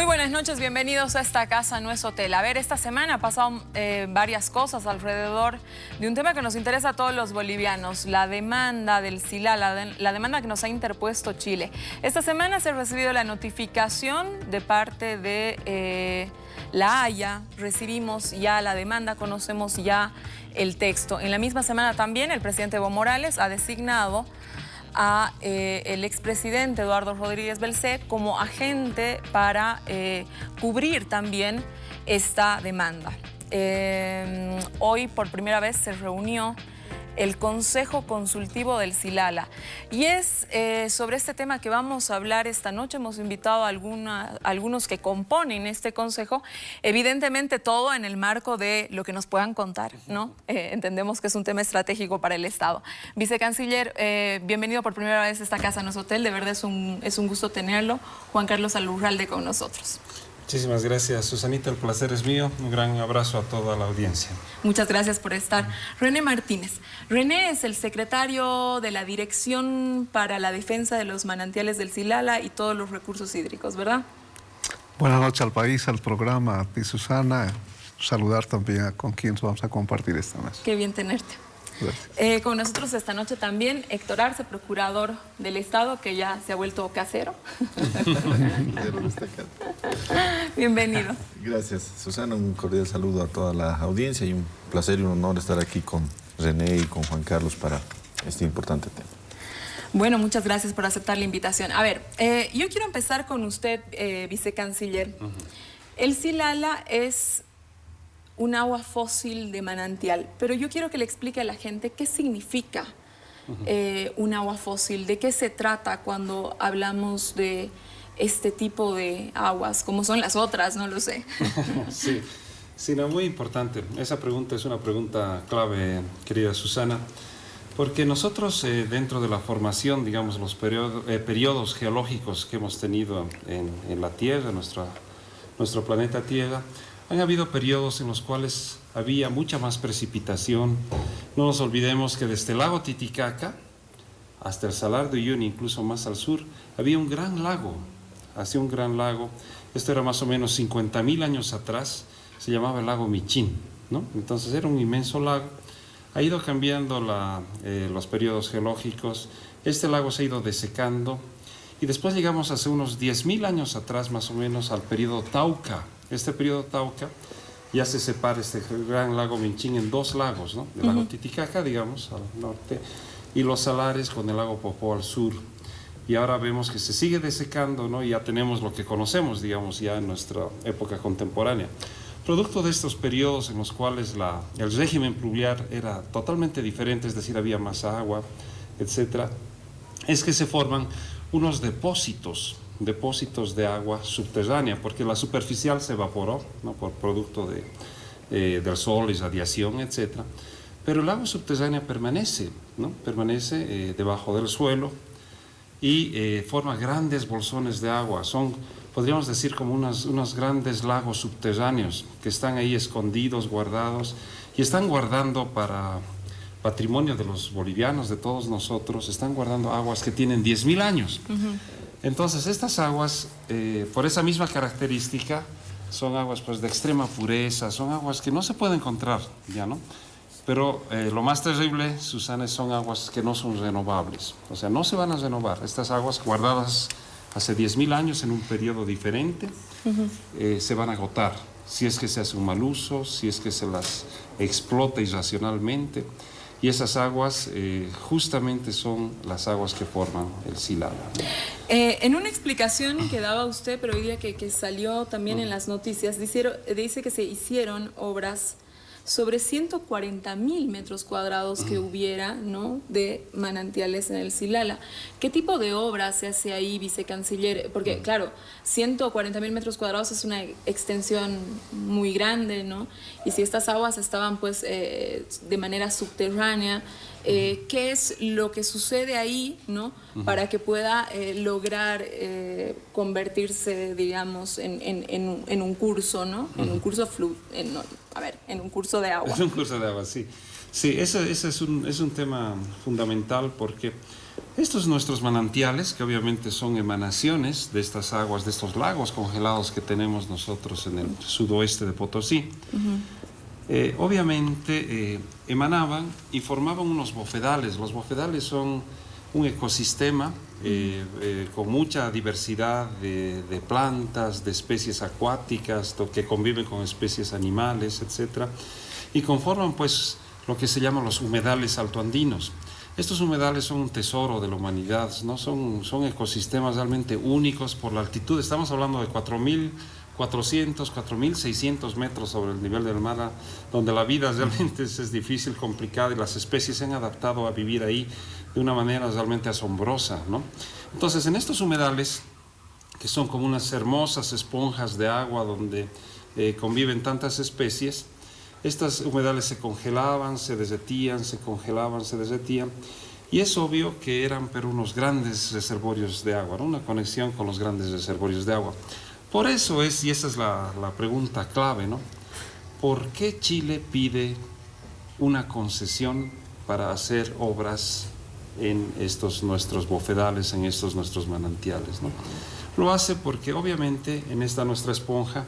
Muy buenas noches, bienvenidos a Esta Casa No Es Hotel. A ver, esta semana ha pasado varias cosas alrededor de un tema que nos interesa a todos los bolivianos, la demanda del SILA, la demanda que nos ha interpuesto Chile. Esta semana se ha recibido la notificación de parte de La Haya, recibimos ya la demanda, conocemos ya el texto. En la misma semana también el presidente Evo Morales ha designado a el expresidente Eduardo Rodríguez Belcé como agente para cubrir también esta demanda. Hoy por primera vez se reunió el Consejo Consultivo del SILALA. Y es sobre este tema que vamos a hablar esta noche. Hemos invitado a algunos que componen este consejo, evidentemente todo en el marco de lo que nos puedan contar, ¿no? Entendemos que es un tema estratégico para el Estado. Vicecanciller, bienvenido por primera vez a Esta Casa No Es Hotel. De verdad es un gusto tenerlo. Juan Carlos Alurralde con nosotros. Muchísimas gracias, Susanita, el placer es mío. Un gran abrazo a toda la audiencia. Muchas gracias por estar. René Martínez. René es el secretario de la Dirección para la Defensa de los Manantiales del SILALA y todos los recursos hídricos, ¿verdad? Buenas noches al país, al programa, a ti, Susana. Saludar también con quienes vamos a compartir esta noche. Qué bien tenerte. Con nosotros esta noche también Héctor Arce, procurador del Estado, que ya se ha vuelto casero. Bienvenido. Gracias, Susana. Un cordial saludo a toda la audiencia y un placer y un honor estar aquí con René y con Juan Carlos para este importante tema. Bueno, muchas gracias por aceptar la invitación. A ver, yo quiero empezar con usted, vicecanciller. El SILALA es un agua fósil de manantial, pero yo quiero que le explique a la gente qué significa un agua fósil, de qué se trata cuando hablamos de este tipo de aguas, como son las otras, no lo sé. Sí, no, muy importante. Esa pregunta es una pregunta clave, querida Susana, porque nosotros dentro de la formación, digamos, los periodos geológicos que hemos tenido en la Tierra, nuestro planeta Tierra, han habido periodos en los cuales había mucha más precipitación. No nos olvidemos que desde el lago Titicaca hasta el Salar de Uyuni, incluso más al sur, había un gran lago, hacía un gran lago. Esto era más o menos 50.000 años atrás, se llamaba el lago Michín, ¿no? Entonces era un inmenso lago. Ha ido cambiando los periodos geológicos, este lago se ha ido desecando y después llegamos hace unos 10.000 años atrás más o menos al periodo Tauca. Este periodo Tauca ya se separa este gran lago Michín en dos lagos, ¿no? El lago Titicaca, digamos, al norte, y los salares con el lago Popó al sur. Y ahora vemos que se sigue desecando, ¿no? Y ya tenemos lo que conocemos, digamos, ya en nuestra época contemporánea. Producto de estos periodos en los cuales el régimen pluvial era totalmente diferente, es decir, había más agua, etc., es que se forman unos depósitos de agua subterránea, porque la superficial se evaporó, ¿no? Por producto del sol, irradiación, etc. Pero el agua subterránea permanece, ¿no? Permanece debajo del suelo y forma grandes bolsones de agua. Son, podríamos decir, como unos grandes lagos subterráneos que están ahí escondidos, guardados, y están guardando para patrimonio de los bolivianos, de todos nosotros, están guardando aguas que tienen 10.000 años. Entonces, estas aguas, por esa misma característica, son aguas pues, de extrema pureza, son aguas que no se pueden encontrar, ¿ya no? Pero lo más terrible, Susana, son aguas que no son renovables, o sea, no se van a renovar. Estas aguas guardadas hace 10.000 años en un periodo diferente, se van a agotar, si es que se hace un mal uso, si es que se las explota irracionalmente. Y esas aguas justamente son las aguas que forman el SILALA. En una explicación que daba usted, pero hoy día que salió también en las noticias, dice que se hicieron obras sobre 140.000 metros cuadrados que hubiera, ¿no?, de manantiales en el SILALA. ¿Qué tipo de obra se hace ahí, vicecanciller? Porque, claro, 140.000 metros cuadrados es una extensión muy grande, ¿no? Y si estas aguas estaban, pues, de manera subterránea, ¿qué es lo que sucede ahí, ¿no?, para que pueda lograr convertirse, digamos, en un curso, ¿no? En un curso en un curso de agua. Es un curso de agua, sí. Sí, ese es un tema fundamental porque Estos nuestros manantiales, que obviamente son emanaciones de estas aguas, de estos lagos congelados que tenemos nosotros en el sudoeste de Potosí, obviamente emanaban y formaban unos bofedales. Los bofedales son un ecosistema con mucha diversidad de plantas, de especies acuáticas, que conviven con especies animales, etc. Y conforman pues lo que se llaman los humedales altoandinos. Estos humedales son un tesoro de la humanidad, ¿no? Son ecosistemas realmente únicos por la altitud. Estamos hablando de 4.400, 4.600 metros sobre el nivel del mar, donde la vida realmente es difícil, complicada, y las especies se han adaptado a vivir ahí de una manera realmente asombrosa, ¿no? Entonces, en estos humedales, que son como unas hermosas esponjas de agua donde conviven tantas especies, estas humedales se congelaban, se derretían, se congelaban, se derretían, y es obvio que eran pero unos grandes reservorios de agua, ¿no? Una conexión con los grandes reservorios de agua. Por eso es, y esa es la pregunta clave, ¿no? ¿Por qué Chile pide una concesión para hacer obras en estos nuestros bofedales, en estos nuestros manantiales, ¿no? Lo hace porque obviamente en esta nuestra esponja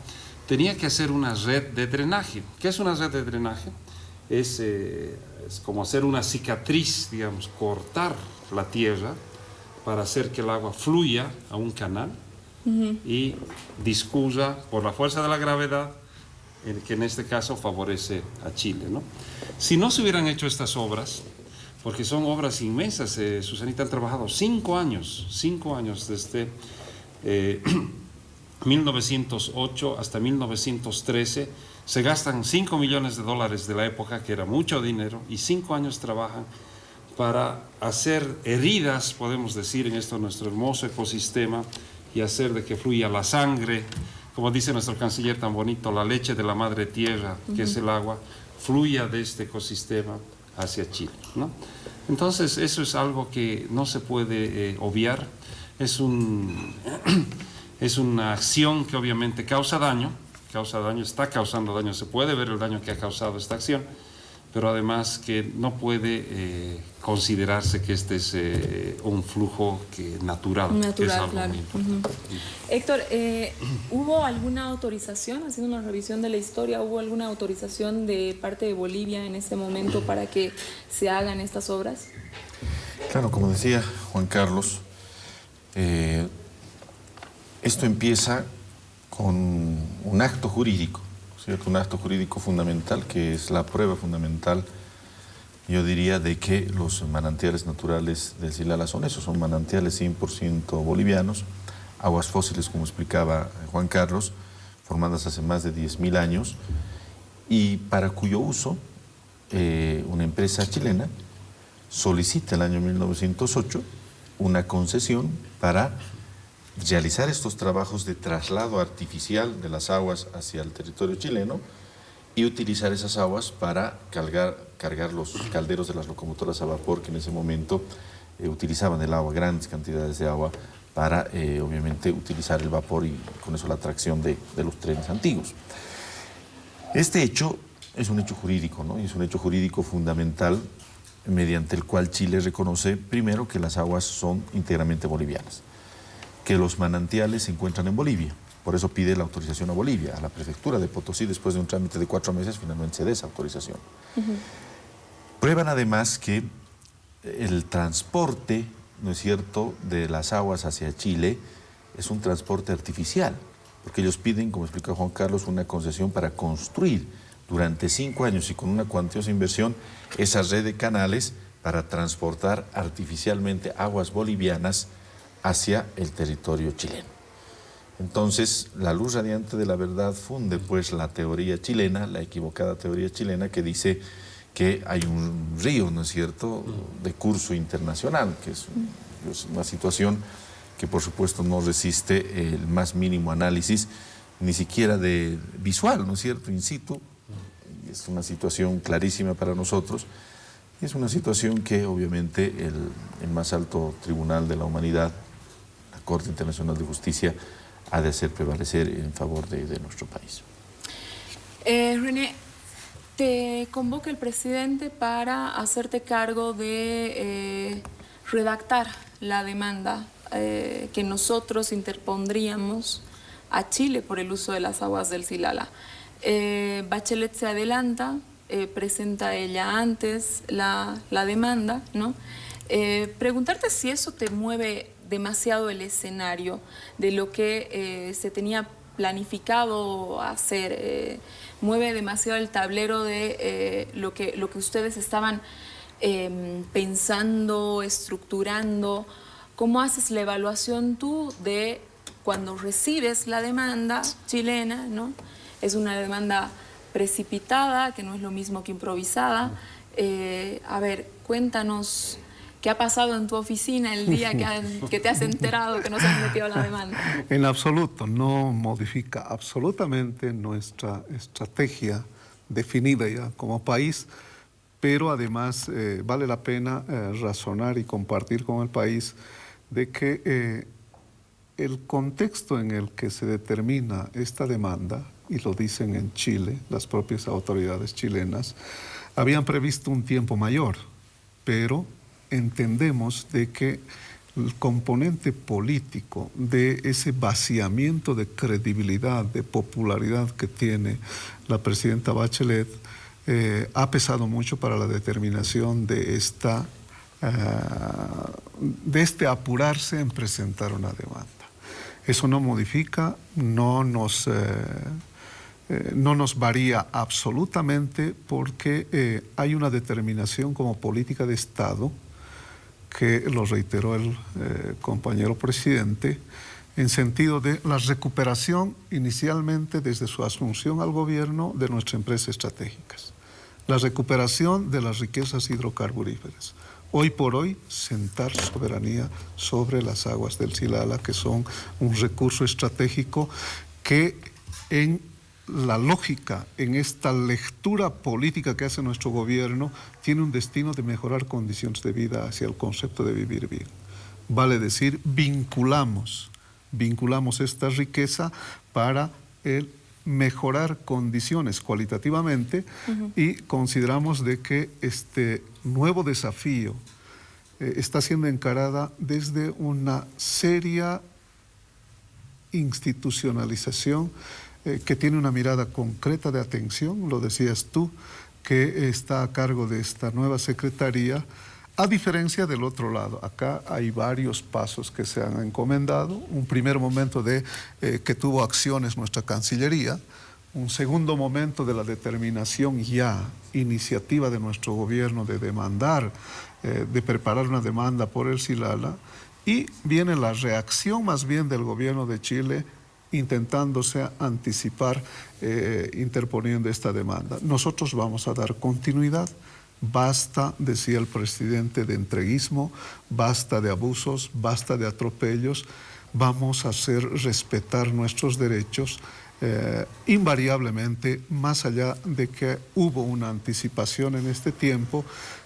tenía que hacer una red de drenaje. ¿Qué es una red de drenaje? Es como hacer una cicatriz, digamos, cortar la tierra para hacer que el agua fluya a un canal y discurra por la fuerza de la gravedad, que en este caso favorece a Chile, ¿no? Si no se hubieran hecho estas obras, porque son obras inmensas, Susanita, han trabajado 5 años desde 1908 hasta 1913, se gastan $5 millones de la época, que era mucho dinero, y 5 años trabajan para hacer heridas, podemos decir, en esto nuestro hermoso ecosistema, y hacer de que fluya la sangre, como dice nuestro canciller tan bonito, la leche de la madre tierra, que es el agua, fluya de este ecosistema hacia Chile, ¿no? Entonces, eso es algo que no se puede obviar. Es una acción que obviamente causa daño, está causando daño, se puede ver el daño que ha causado esta acción, pero además que no puede considerarse que este es un flujo natural, que es algo claro. muy importante. Héctor, ¿hubo alguna autorización, haciendo una revisión de la historia, hubo alguna autorización de parte de Bolivia en ese momento para que se hagan estas obras? Claro, como decía Juan Carlos, esto empieza con un acto jurídico, ¿cierto? Un acto jurídico fundamental, que es la prueba fundamental, yo diría, de que los manantiales naturales del Silala son esos, son manantiales 100% bolivianos, aguas fósiles, como explicaba Juan Carlos, formadas hace más de 10.000 años, y para cuyo uso una empresa chilena solicita el año 1908 una concesión para realizar estos trabajos de traslado artificial de las aguas hacia el territorio chileno y utilizar esas aguas para cargar los calderos de las locomotoras a vapor, que en ese momento utilizaban el agua, grandes cantidades de agua, para obviamente utilizar el vapor y con eso la tracción de los trenes antiguos. Este hecho es un hecho jurídico, ¿no? Y es un hecho jurídico fundamental, mediante el cual Chile reconoce primero que las aguas son íntegramente bolivianas, que los manantiales se encuentran en Bolivia. Por eso pide la autorización a Bolivia, a la prefectura de Potosí. Después de un trámite de 4 meses, finalmente se da esa autorización. Prueban además que el transporte, ¿no es cierto?, de las aguas hacia Chile es un transporte artificial, porque ellos piden, como explica Juan Carlos, una concesión para construir durante 5 años y con una cuantiosa inversión esa red de canales para transportar artificialmente aguas bolivianas hacia el territorio chileno. Entonces, la luz radiante de la verdad funde pues la teoría chilena, la equivocada teoría chilena, que dice que hay un río, ¿no es cierto?, de curso internacional, que es una situación que por supuesto no resiste el más mínimo análisis, ni siquiera de visual, ¿no es cierto?, in situ. Es una situación clarísima para nosotros. Es una situación que obviamente el más alto tribunal de la humanidad, la Corte Internacional de Justicia, ha de hacer prevalecer en favor de nuestro país. René, te convoca el presidente para hacerte cargo de redactar la demanda que nosotros interpondríamos a Chile por el uso de las aguas del Silala. Bachelet se adelanta, presenta ella antes la demanda, ¿no? Preguntarte si eso te mueve demasiado el escenario de lo que se tenía planificado hacer, mueve demasiado el tablero de lo que ustedes estaban pensando, estructurando. ¿Cómo haces la evaluación tú de cuando recibes la demanda chilena, ¿no? Es una demanda precipitada, que no es lo mismo que improvisada. A ver, cuéntanos qué ha pasado en tu oficina el día que te has enterado que no se han metido la demanda. En absoluto, no modifica absolutamente nuestra estrategia definida ya como país, pero además vale la pena razonar y compartir con el país de que el contexto en el que se determina esta demanda, y lo dicen en Chile, las propias autoridades chilenas, habían previsto un tiempo mayor, pero entendemos de que el componente político de ese vaciamiento de credibilidad, de popularidad que tiene la presidenta Bachelet, ha pesado mucho para la determinación de este apurarse en presentar una demanda. Eso no modifica, no nos varía absolutamente, porque hay una determinación como política de Estado, que lo reiteró el compañero presidente, en sentido de la recuperación inicialmente desde su asunción al gobierno de nuestras empresas estratégicas, la recuperación de las riquezas hidrocarburíferas. Hoy por hoy, sentar soberanía sobre las aguas del Silala, que son un recurso estratégico que en la lógica, en esta lectura política que hace nuestro gobierno, tiene un destino de mejorar condiciones de vida hacia el concepto de vivir bien. Vale decir, vinculamos esta riqueza para el mejorar condiciones cualitativamente, y consideramos de que este nuevo desafío está siendo encarada desde una seria institucionalización que tiene una mirada concreta de atención, lo decías tú, que está a cargo de esta nueva secretaría, a diferencia del otro lado. Acá hay varios pasos que se han encomendado. Un primer momento que tuvo acciones nuestra Cancillería, un segundo momento de la determinación ya, iniciativa de nuestro gobierno de demandar, de preparar una demanda por el Silala, y viene la reacción más bien del gobierno de Chile intentándose anticipar, interponiendo esta demanda. Nosotros vamos a dar continuidad. Basta, decía el presidente, de entreguismo, basta de abusos, basta de atropellos. Vamos a hacer respetar nuestros derechos invariablemente, más allá de que hubo una anticipación en este tiempo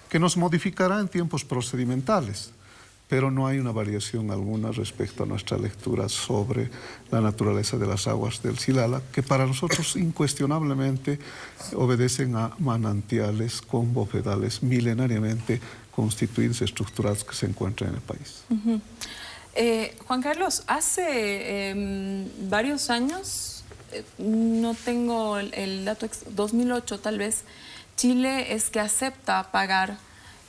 que nos modificará en tiempos procedimentales, pero no hay una variación alguna respecto a nuestra lectura sobre la naturaleza de las aguas del Silala, que para nosotros incuestionablemente obedecen a manantiales con bofedales milenariamente constituidos, estructurados, que se encuentran en el país. Juan Carlos, hace varios años, no tengo el dato, 2008 tal vez, Chile es que acepta pagar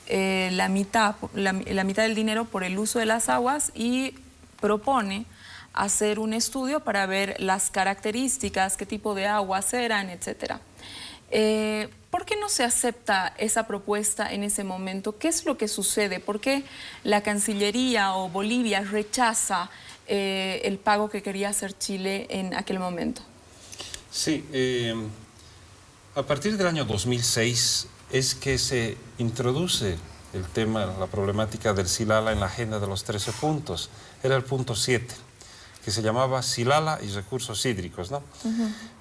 la mitad del dinero por el uso de las aguas y propone hacer un estudio para ver las características, qué tipo de aguas eran, etc. ¿Por qué no se acepta esa propuesta en ese momento? ¿Qué es lo que sucede? ¿Por qué la Cancillería o Bolivia rechaza el pago que quería hacer Chile en aquel momento? Sí, a partir del año 2006 es que se introduce el tema, la problemática del Silala en la agenda de los 13 puntos. Era el punto 7, que se llamaba Silala y recursos hídricos, ¿no?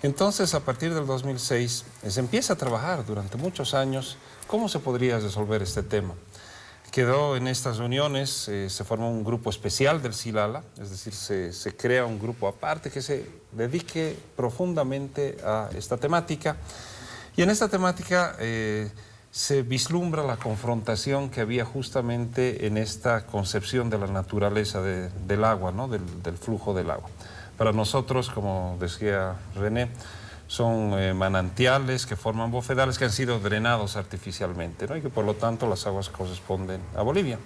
Entonces, a partir del 2006, se empieza a trabajar durante muchos años cómo se podría resolver este tema. Quedó en estas reuniones, se formó un grupo especial del Silala, es decir, se crea un grupo aparte que se dedique profundamente a esta temática. Y en esta temática se vislumbra la confrontación que había justamente en esta concepción de la naturaleza del agua, ¿no? del flujo del agua. Para nosotros, como decía René, son manantiales que forman bofedales que han sido drenados artificialmente, ¿no? Y que por lo tanto las aguas corresponden a Bolivia.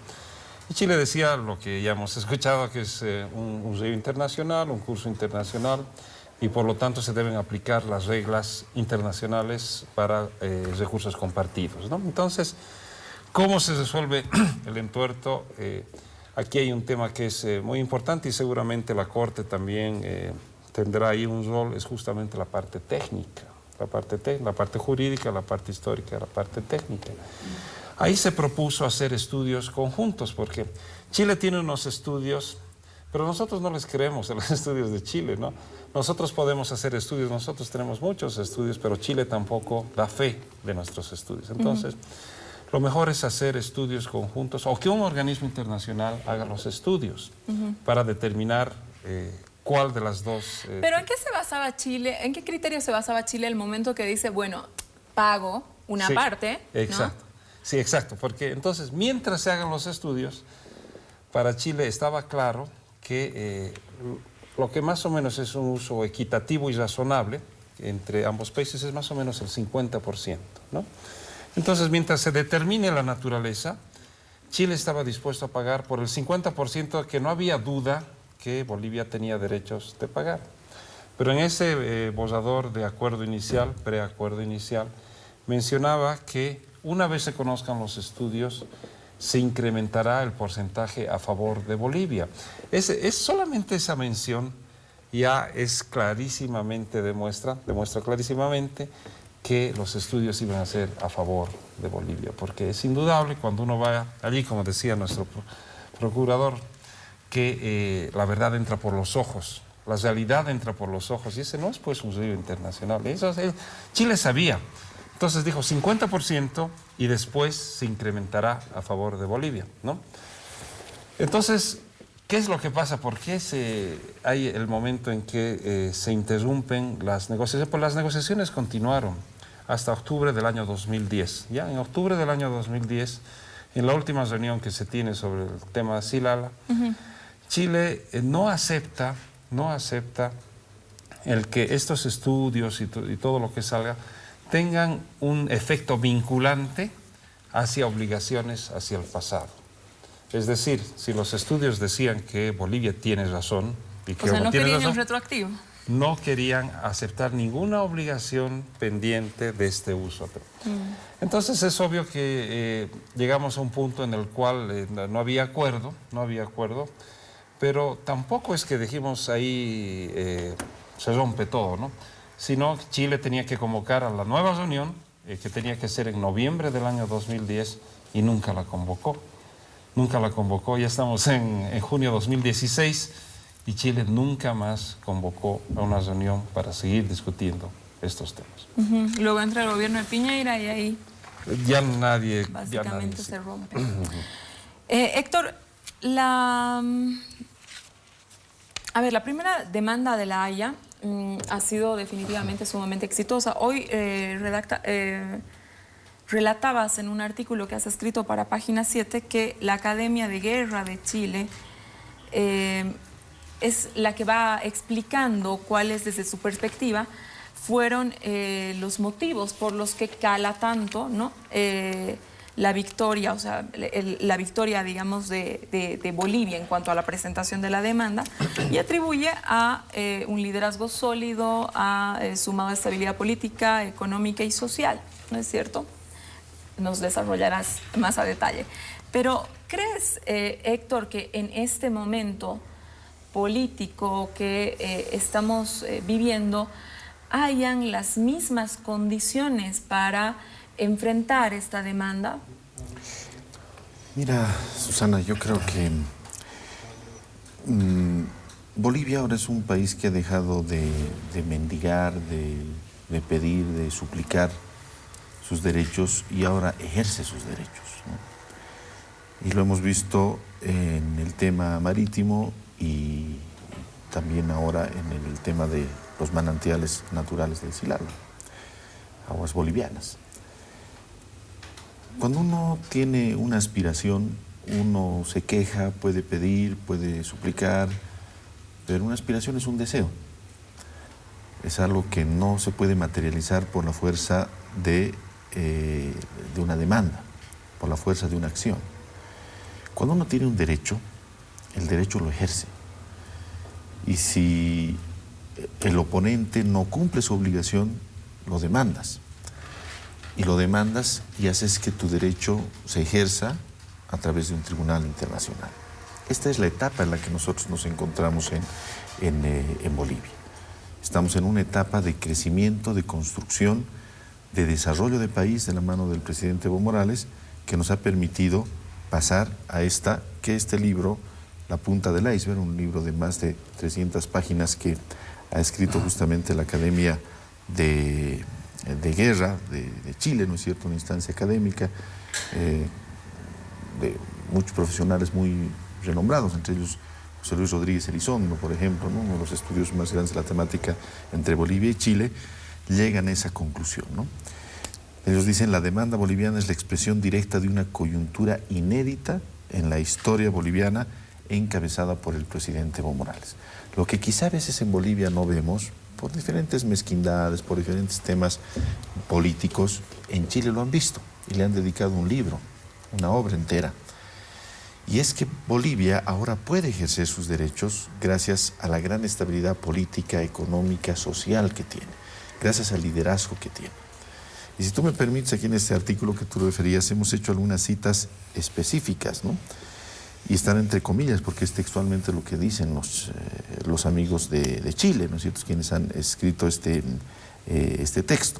Y Chile decía lo que ya hemos escuchado, que es un río internacional, un curso internacional, y por lo tanto se deben aplicar las reglas internacionales para recursos compartidos, ¿no? Entonces, ¿cómo se resuelve el entuerto? Aquí hay un tema que es muy importante y seguramente la Corte también tendrá ahí un rol, es justamente la parte técnica, la parte jurídica, la parte histórica, la parte técnica. Ahí se propuso hacer estudios conjuntos, porque Chile tiene unos estudios, pero nosotros no les creemos a los estudios de Chile, ¿no? Nosotros podemos hacer estudios, nosotros tenemos muchos estudios, pero Chile tampoco da fe de nuestros estudios. Entonces, lo mejor es hacer estudios conjuntos o que un organismo internacional haga los estudios para determinar cuál de las dos... Pero ¿en qué se basaba Chile? ¿En qué criterio se basaba Chile el momento que dice, bueno, pago una parte? Exacto. ¿No? Sí, exacto, porque entonces mientras se hagan los estudios, para Chile estaba claro que lo que más o menos es un uso equitativo y razonable entre ambos países es más o menos el 50%, ¿no? Entonces, mientras se determine la naturaleza, Chile estaba dispuesto a pagar por el 50% que no había duda que Bolivia tenía derechos de pagar. Pero en ese borrador de acuerdo inicial, preacuerdo inicial, mencionaba que una vez se conozcan los estudios, se incrementará el porcentaje a favor de Bolivia. Es solamente esa mención ya es clarísimamente demuestra clarísimamente que los estudios iban a ser a favor de Bolivia, porque es indudable cuando uno va allí, como decía nuestro procurador, que la verdad entra por los ojos, la realidad entra por los ojos, y ese no es pues un río internacional. Eso Chile sabía. Entonces dijo 50% y después se incrementará a favor de Bolivia, ¿no? Entonces, ¿qué es lo que pasa? ¿Por qué hay el momento en que se interrumpen las negociaciones? Pues las negociaciones continuaron hasta octubre del año 2010. Ya en octubre del año 2010, en la última reunión que se tiene sobre el tema de Silala, Chile no acepta el que estos estudios y todo lo que salga tengan un efecto vinculante hacia obligaciones hacia el pasado. Es decir, si los estudios decían que Bolivia tiene razón y que no querían un retroactivo. No querían aceptar ninguna obligación pendiente de este uso. Entonces es obvio que llegamos a un punto en el cual no había acuerdo, pero tampoco es que dijimos ahí se rompe todo, ¿no? Sino Chile tenía que convocar a la nueva reunión, que tenía que ser en noviembre del año 2010, y nunca la convocó. Ya estamos en junio de 2016 y Chile nunca más convocó a una reunión para seguir discutiendo estos temas. Luego entra el gobierno de Piñera y ahí ya nadie... Básicamente se rompe. Héctor, la primera demanda de La Haya ha sido definitivamente sumamente exitosa. Hoy relatabas en un artículo que has escrito para Página 7 que la Academia de Guerra de Chile es la que va explicando cuáles, desde su perspectiva, fueron los motivos por los que cala tanto, ¿no? La victoria, o sea, la victoria, digamos, de Bolivia en cuanto a la presentación de la demanda, y atribuye a un liderazgo sólido, sumado a estabilidad política, económica y social, ¿no es cierto? Nos desarrollarás más a detalle. Pero, ¿crees, Héctor, que en este momento político que estamos viviendo hayan las mismas condiciones para enfrentar esta demanda? Mira, Susana, yo creo que Bolivia ahora es un país que ha dejado de mendigar, de pedir, de suplicar sus derechos, y ahora ejerce sus derechos, ¿no? Y lo hemos visto en el tema marítimo y también ahora en el tema de los manantiales naturales del Silala, aguas bolivianas. Cuando uno tiene una aspiración, uno se queja, puede pedir, puede suplicar, pero una aspiración es un deseo. Es algo que no se puede materializar por la fuerza de una demanda, por la fuerza de una acción. Cuando uno tiene un derecho, el derecho lo ejerce. Y si el oponente no cumple su obligación, lo demandas. Y lo demandas y haces que tu derecho se ejerza a través de un tribunal internacional. Esta es la etapa en la que nosotros nos encontramos en Bolivia. Estamos en una etapa de crecimiento, de construcción, de desarrollo de país de la mano del presidente Evo Morales, que nos ha permitido pasar a este libro, La punta del iceberg, un libro de más de 300 páginas que ha escrito justamente la Academia de Guerra de Chile, ¿no es cierto?, una instancia académica de muchos profesionales muy renombrados, entre ellos José Luis Rodríguez Elizondo, por ejemplo, ¿no?, uno de los estudios más grandes de la temática entre Bolivia y Chile, llegan a esa conclusión, ¿no? Ellos dicen: la demanda boliviana es la expresión directa de una coyuntura inédita en la historia boliviana, encabezada por el presidente Evo Morales. Lo que quizá a veces en Bolivia no vemos, por diferentes mezquindades, por diferentes temas políticos, en Chile lo han visto y le han dedicado un libro, una obra entera. Y es que Bolivia ahora puede ejercer sus derechos gracias a la gran estabilidad política, económica, social que tiene, gracias al liderazgo que tiene. Y si tú me permites, aquí en este artículo que tú referías, hemos hecho algunas citas específicas, ¿no? Y están entre comillas, porque es textualmente lo que dicen los amigos de Chile, ¿no es cierto?, quienes han escrito este texto.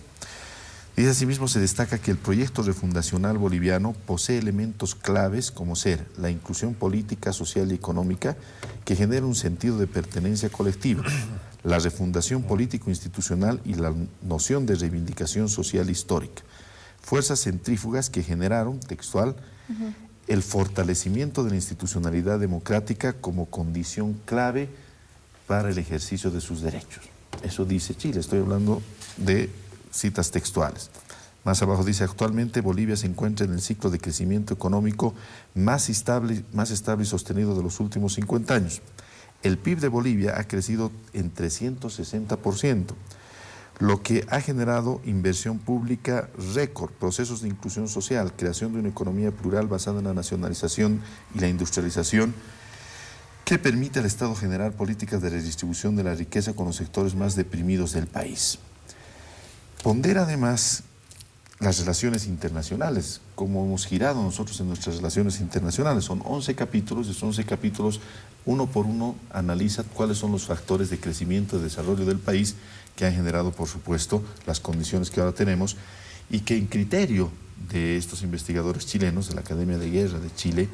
Dice: asimismo, se destaca que el proyecto refundacional boliviano posee elementos claves como ser la inclusión política, social y económica, que genera un sentido de pertenencia colectiva, la refundación político-institucional y la noción de reivindicación social histórica, fuerzas centrífugas que generaron, textual, el fortalecimiento de la institucionalidad democrática como condición clave para el ejercicio de sus derechos. Eso dice Chile, estoy hablando de citas textuales. Más abajo dice: actualmente Bolivia se encuentra en el ciclo de crecimiento económico más estable y sostenido de los últimos 50 años. El PIB de Bolivia ha crecido en 360%, lo que ha generado inversión pública récord, procesos de inclusión social, creación de una economía plural basada en la nacionalización y la industrialización, que permite al Estado generar políticas de redistribución de la riqueza con los sectores más deprimidos del país. Pondera además las relaciones internacionales, como hemos girado nosotros en nuestras relaciones internacionales. Son 11 capítulos, y esos 11 capítulos, uno por uno, analiza cuáles son los factores de crecimiento y desarrollo del país que han generado, por supuesto, las condiciones que ahora tenemos, y que en criterio de estos investigadores chilenos, de la Academia de Guerra de Chile,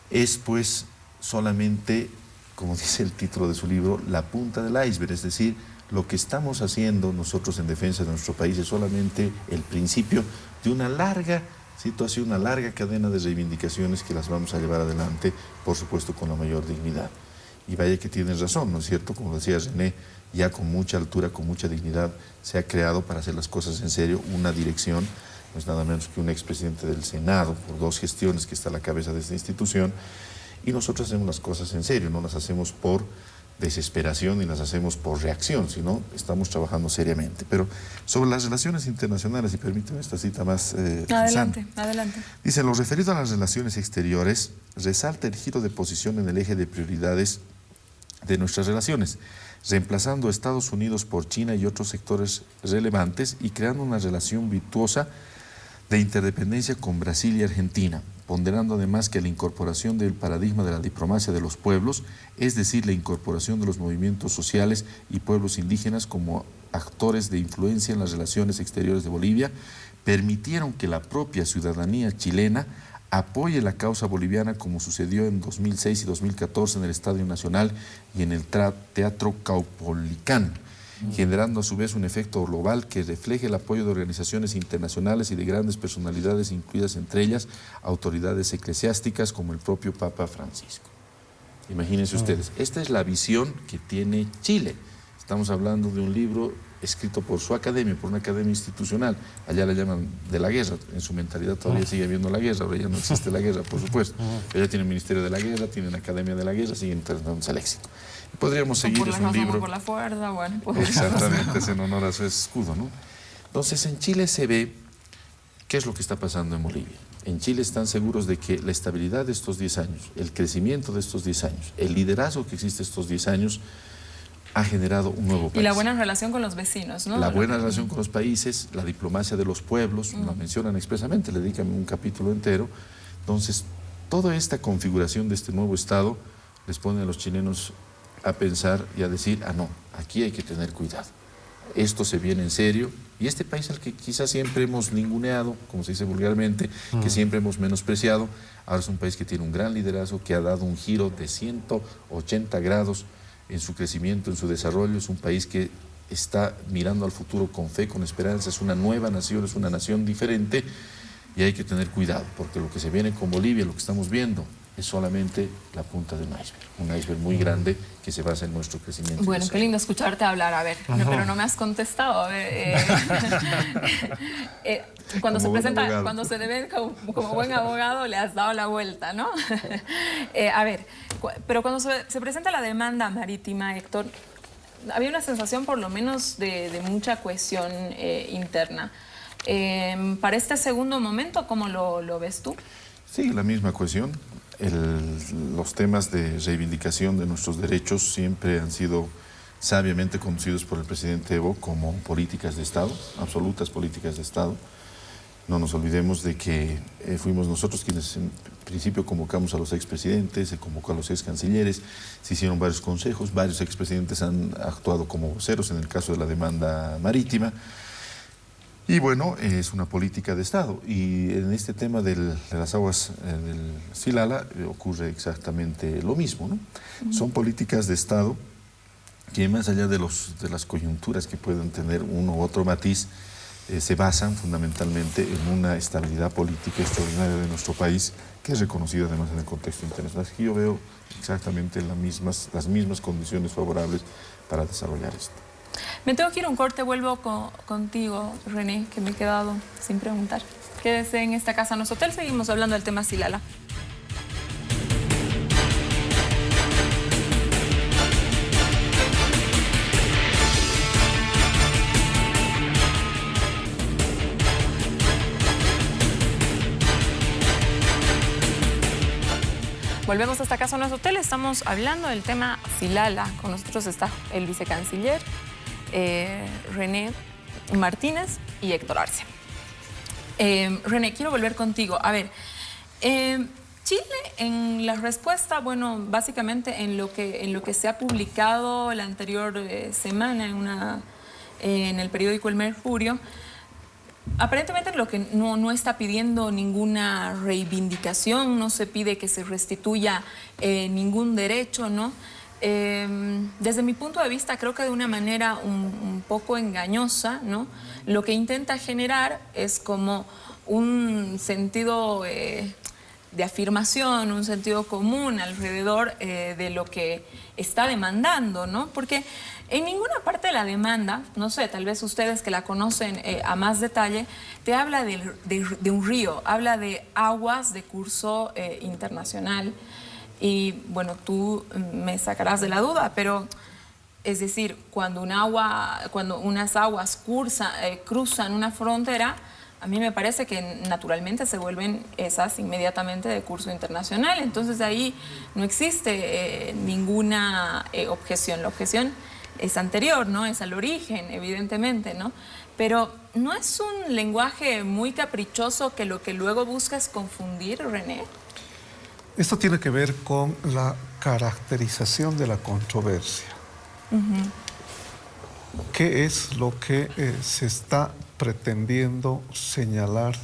es pues solamente, como dice el título de su libro, la punta del iceberg, es decir, lo que estamos haciendo nosotros en defensa de nuestro país es solamente el principio de una larga situación, una larga cadena de reivindicaciones que las vamos a llevar adelante, por supuesto, con la mayor dignidad. Y vaya que tienes razón, ¿no es cierto? Como decía René, ya con mucha altura, con mucha dignidad, se ha creado, para hacer las cosas en serio, una dirección. No es nada menos que un expresidente del Senado, por 2 gestiones, que está a la cabeza de esta institución. Y nosotros hacemos las cosas en serio, no las hacemos por desesperación y las hacemos por reacción, sino estamos trabajando seriamente. Pero sobre las relaciones internacionales, y permíteme esta cita más... Adelante, adelante. Dice: lo referido a las relaciones exteriores, resalta el giro de posición en el eje de prioridades de nuestras relaciones, reemplazando a Estados Unidos por China y otros sectores relevantes, y creando una relación virtuosa de interdependencia con Brasil y Argentina, ponderando además que la incorporación del paradigma de la diplomacia de los pueblos, es decir, la incorporación de los movimientos sociales y pueblos indígenas como actores de influencia en las relaciones exteriores de Bolivia, permitieron que la propia ciudadanía chilena apoye la causa boliviana, como sucedió en 2006 y 2014 en el Estadio Nacional y en el Teatro Caupolicán, generando a su vez un efecto global que refleje el apoyo de organizaciones internacionales y de grandes personalidades, incluidas entre ellas autoridades eclesiásticas como el propio Papa Francisco. Imagínense ustedes, esta es la visión que tiene Chile. Estamos hablando de un libro escrito por su academia, por una academia institucional. Allá le llaman de la guerra, en su mentalidad todavía sigue habiendo la guerra, ahora ya no existe la guerra, por supuesto. Ella tiene el Ministerio de la Guerra, tiene la Academia de la Guerra, siguen trasladándose al éxito. Podríamos seguir, por es la un razón o libro... por la fuerza, bueno. Pues. Exactamente, es en honor a su escudo, ¿no? Entonces, en Chile se ve qué es lo que está pasando en Bolivia. En Chile están seguros de que la estabilidad de estos 10 años, el crecimiento de estos 10 años, el liderazgo que existe estos 10 años, ha generado un nuevo país. Y la buena relación con los vecinos, ¿no? La buena relación con los países, la diplomacia de los pueblos, la mencionan expresamente, le dedican un capítulo entero. Entonces, toda esta configuración de este nuevo Estado les pone a los chilenos a pensar y a decir, no, aquí hay que tener cuidado. Esto se viene en serio. Y este país al que quizás siempre hemos ninguneado, como se dice vulgarmente, que siempre hemos menospreciado, ahora es un país que tiene un gran liderazgo, que ha dado un giro de 180 grados en su crecimiento, en su desarrollo. Es un país que está mirando al futuro con fe, con esperanza. Es una nueva nación, es una nación diferente y hay que tener cuidado, porque lo que se viene con Bolivia, lo que estamos viendo, es solamente la punta de un iceberg muy grande que se basa en nuestro crecimiento. Bueno, qué lindo escucharte hablar, a ver, pero no me has contestado. A ver, cuando se presenta, cuando se debe como buen abogado, le has dado la vuelta, ¿no? A ver, pero cuando se presenta la demanda marítima, Héctor, había una sensación por lo menos de mucha cohesión interna. Para este segundo momento, ¿cómo lo ves tú? Sí, la misma cohesión. Los temas de reivindicación de nuestros derechos siempre han sido sabiamente conducidos por el presidente Evo como políticas de Estado, absolutas políticas de Estado. No nos olvidemos de que fuimos nosotros quienes en principio convocamos a los expresidentes, se convocó a los excancilleres, se hicieron varios consejos, varios expresidentes han actuado como voceros en el caso de la demanda marítima. Y bueno, es una política de Estado. Y en este tema de las aguas del Silala ocurre exactamente lo mismo, ¿no? Son políticas de Estado que más allá de las coyunturas que puedan tener uno u otro matiz, se basan fundamentalmente en una estabilidad política extraordinaria de nuestro país, que es reconocida además en el contexto internacional. Así que yo veo exactamente las mismas condiciones favorables para desarrollar esto. Me tengo que ir a un corte, vuelvo contigo, René, que me he quedado sin preguntar. Quédese en esta casa, en nuestro hotel, seguimos hablando del tema Silala. Volvemos a esta casa, en nuestro hotel, estamos hablando del tema Silala. Con nosotros está el vicecanciller René Martínez y Héctor Arce. René, quiero volver contigo. A ver, Chile en la respuesta, bueno, básicamente en lo que se ha publicado la anterior semana en el periódico El Mercurio, aparentemente lo que no está pidiendo ninguna reivindicación, no se pide que se restituya ningún derecho, ¿no? Desde mi punto de vista, creo que de una manera un poco engañosa, ¿no? Lo que intenta generar es como un sentido de afirmación, un sentido común alrededor de lo que está demandando, ¿no? Porque en ninguna parte de la demanda, no sé, tal vez ustedes que la conocen a más detalle, te habla de un río, habla de aguas de curso internacional. Y bueno, tú me sacarás de la duda, pero es decir, cuando unas aguas cruzan una frontera, a mí me parece que naturalmente se vuelven esas inmediatamente de curso internacional. Entonces ahí no existe ninguna objeción. La objeción es anterior, ¿no? Es al origen, evidentemente, ¿no? Pero ¿no es un lenguaje muy caprichoso que lo que luego busca es confundir, René? Esto tiene que ver con la caracterización de la controversia. ¿Qué es lo que se está pretendiendo señalar?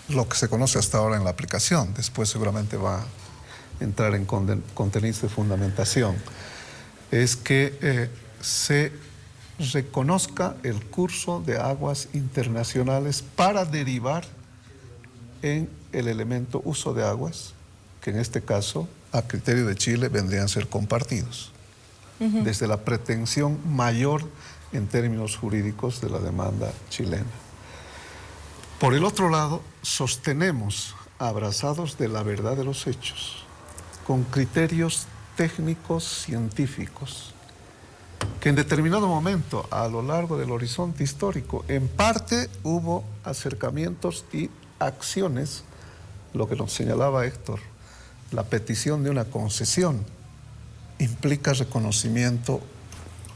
Lo que se conoce hasta ahora en la aplicación, después seguramente va a entrar en contenidos de fundamentación, es que se reconozca el curso de aguas internacionales para derivar en el elemento uso de aguas, que en este caso, a criterio de Chile, vendrían a ser compartidos. desde la pretensión mayor en términos jurídicos de la demanda chilena. Por el otro lado, sostenemos, abrazados de la verdad de los hechos, con criterios técnicos científicos, que en determinado momento, a lo largo del horizonte histórico, en parte hubo acercamientos y acciones, lo que nos señalaba Héctor, la petición de una concesión implica reconocimiento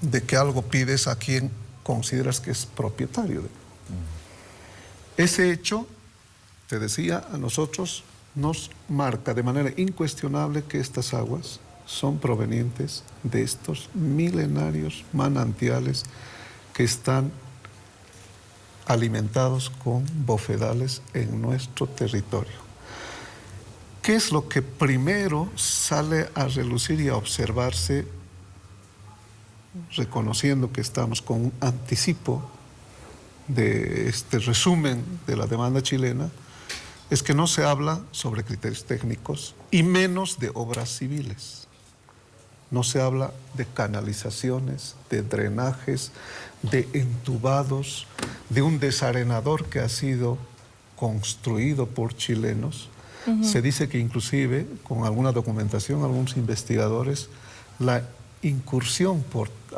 de que algo pides a quien consideras que es propietario. Ese hecho, te decía, a nosotros nos marca de manera incuestionable que estas aguas son provenientes de estos milenarios manantiales que están alimentados con bofedales en nuestro territorio. ¿Qué es lo que primero sale a relucir y a observarse, reconociendo que estamos con un anticipo de este resumen de la demanda chilena? Es que no se habla sobre criterios técnicos y menos de obras civiles. No se habla de canalizaciones, de drenajes, de entubados, de un desarenador que ha sido construido por chilenos. Se dice que inclusive, con alguna documentación, algunos investigadores, la incursión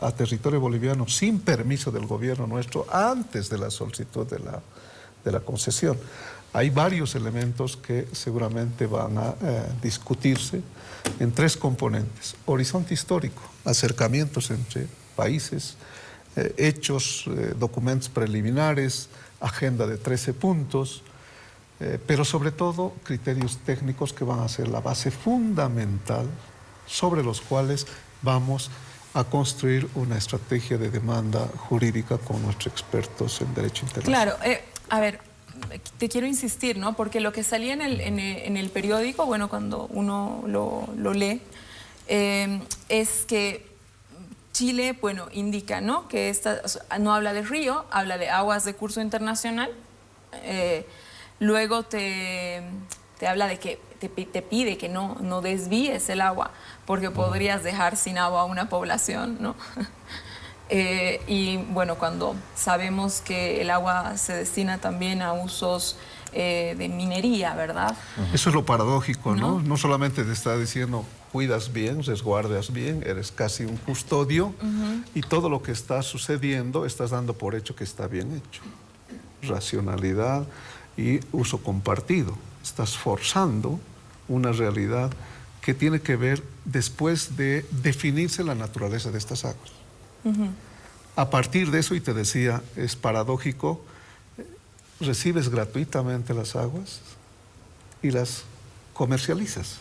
a territorio boliviano sin permiso del gobierno nuestro antes de la solicitud de la concesión. Hay varios elementos que seguramente van a discutirse en tres componentes: horizonte histórico, acercamientos entre países, hechos, documentos preliminares, agenda de 13 puntos, pero sobre todo criterios técnicos que van a ser la base fundamental sobre los cuales vamos a construir una estrategia de demanda jurídica con nuestros expertos en derecho internacional. Claro, a ver, te quiero insistir, ¿no? Porque lo que salía en el periódico, bueno, cuando uno lo lee, es que Chile, bueno, indica, ¿no? Que no habla de río, habla de aguas de curso internacional. Luego te habla de que te pide que no desvíes el agua, porque podrías dejar sin agua a una población, ¿no? Y bueno, cuando sabemos que el agua se destina también a usos de minería, ¿verdad? Eso es lo paradójico, ¿no? No solamente te está diciendo cuidas bien, resguardas bien, eres casi un custodio, y todo lo que está sucediendo estás dando por hecho que está bien hecho. Racionalidad y uso compartido. Estás forzando una realidad que tiene que ver después de definirse la naturaleza de estas aguas. A partir de eso, y te decía, es paradójico, recibes gratuitamente las aguas y las comercializas.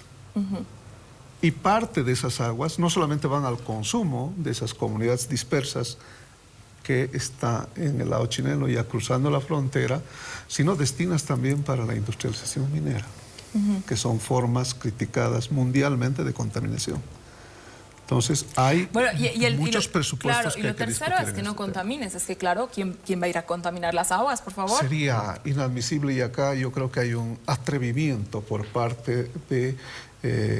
Y parte de esas aguas no solamente van al consumo de esas comunidades dispersas que está en el lado chileno ya cruzando la frontera, sino destinas también para la industrialización minera, que son formas criticadas mundialmente de contaminación. Entonces hay muchos presupuestos claro, y lo tercero es que no contamines. Es que claro, ¿quién va a ir a contaminar las aguas, por favor? Sería inadmisible, y acá yo creo que hay un atrevimiento por parte de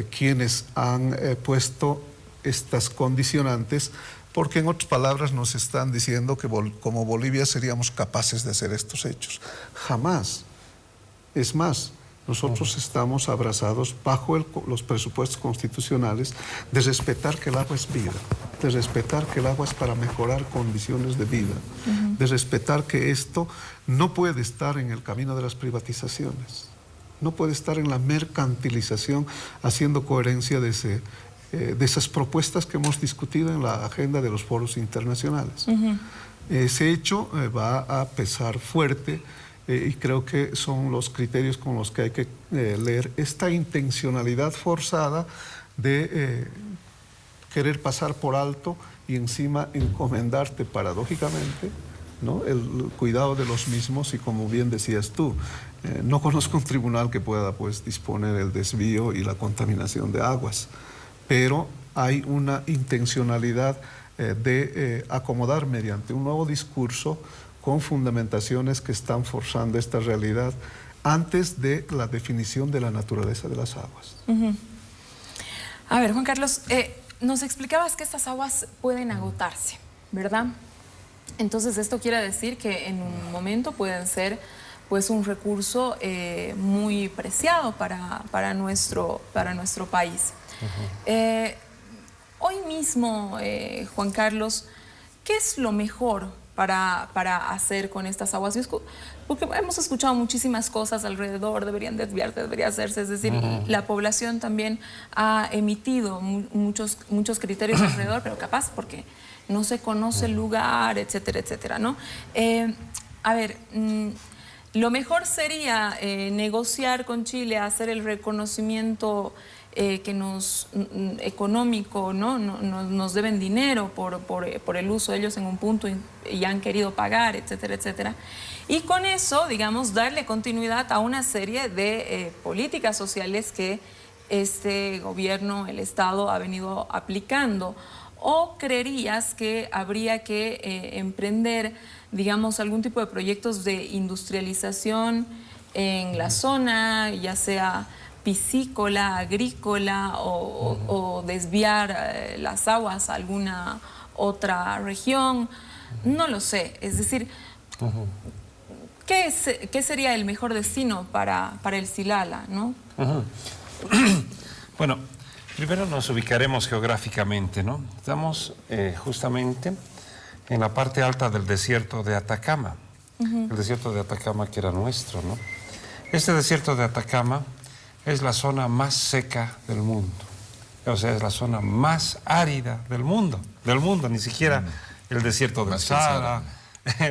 quienes han puesto estas condicionantes, porque en otras palabras nos están diciendo que como Bolivia seríamos capaces de hacer estos hechos. Jamás. Es más, nosotros estamos abrazados bajo los presupuestos constitucionales de respetar que el agua es vida, de respetar que el agua es para mejorar condiciones de vida, de respetar que esto no puede estar en el camino de las privatizaciones, no puede estar en la mercantilización, haciendo coherencia de esas propuestas que hemos discutido en la agenda de los foros internacionales. Ese hecho va a pesar fuerte. Y creo que son los criterios con los que hay que leer esta intencionalidad forzada de querer pasar por alto y encima encomendarte paradójicamente, ¿no?, el cuidado de los mismos. Y como bien decías tú, no conozco un tribunal que pueda pues disponer el desvío y la contaminación de aguas, pero hay una intencionalidad de acomodar mediante un nuevo discurso con fundamentaciones que están forzando esta realidad antes de la definición de la naturaleza de las aguas. A ver, Juan Carlos, nos explicabas que estas aguas pueden agotarse, ¿verdad? Entonces esto quiere decir que en un momento pueden ser pues un recurso muy preciado para nuestro país. Hoy mismo, Juan Carlos, ¿qué es lo mejor para hacer con estas aguas? Porque hemos escuchado muchísimas cosas alrededor, deberían desviarse, debería hacerse, es decir, la población también ha emitido muchos criterios alrededor, pero capaz porque no se conoce el lugar, etcétera, etcétera, ¿no? A ver, lo mejor sería negociar con Chile, hacer el reconocimiento económico, ¿no? Nos deben dinero por el uso de ellos en un punto y han querido pagar, etcétera, etcétera. Y con eso, digamos, darle continuidad a una serie de políticas sociales que este gobierno, el Estado, ha venido aplicando. ¿O creerías que habría que emprender, digamos, algún tipo de proyectos de industrialización en la zona, ya sea piscícola, agrícola, o desviar las aguas a alguna otra región? No lo sé. Es decir, ¿qué sería el mejor destino para el Silala, ¿no? Bueno, primero nos ubicaremos geográficamente, ¿no? Estamos justamente en la parte alta del desierto de Atacama. El desierto de Atacama que era nuestro, ¿no? Este desierto de Atacama es la zona más seca del mundo. O sea, es la zona más árida del mundo. Ni siquiera el desierto del Sahara,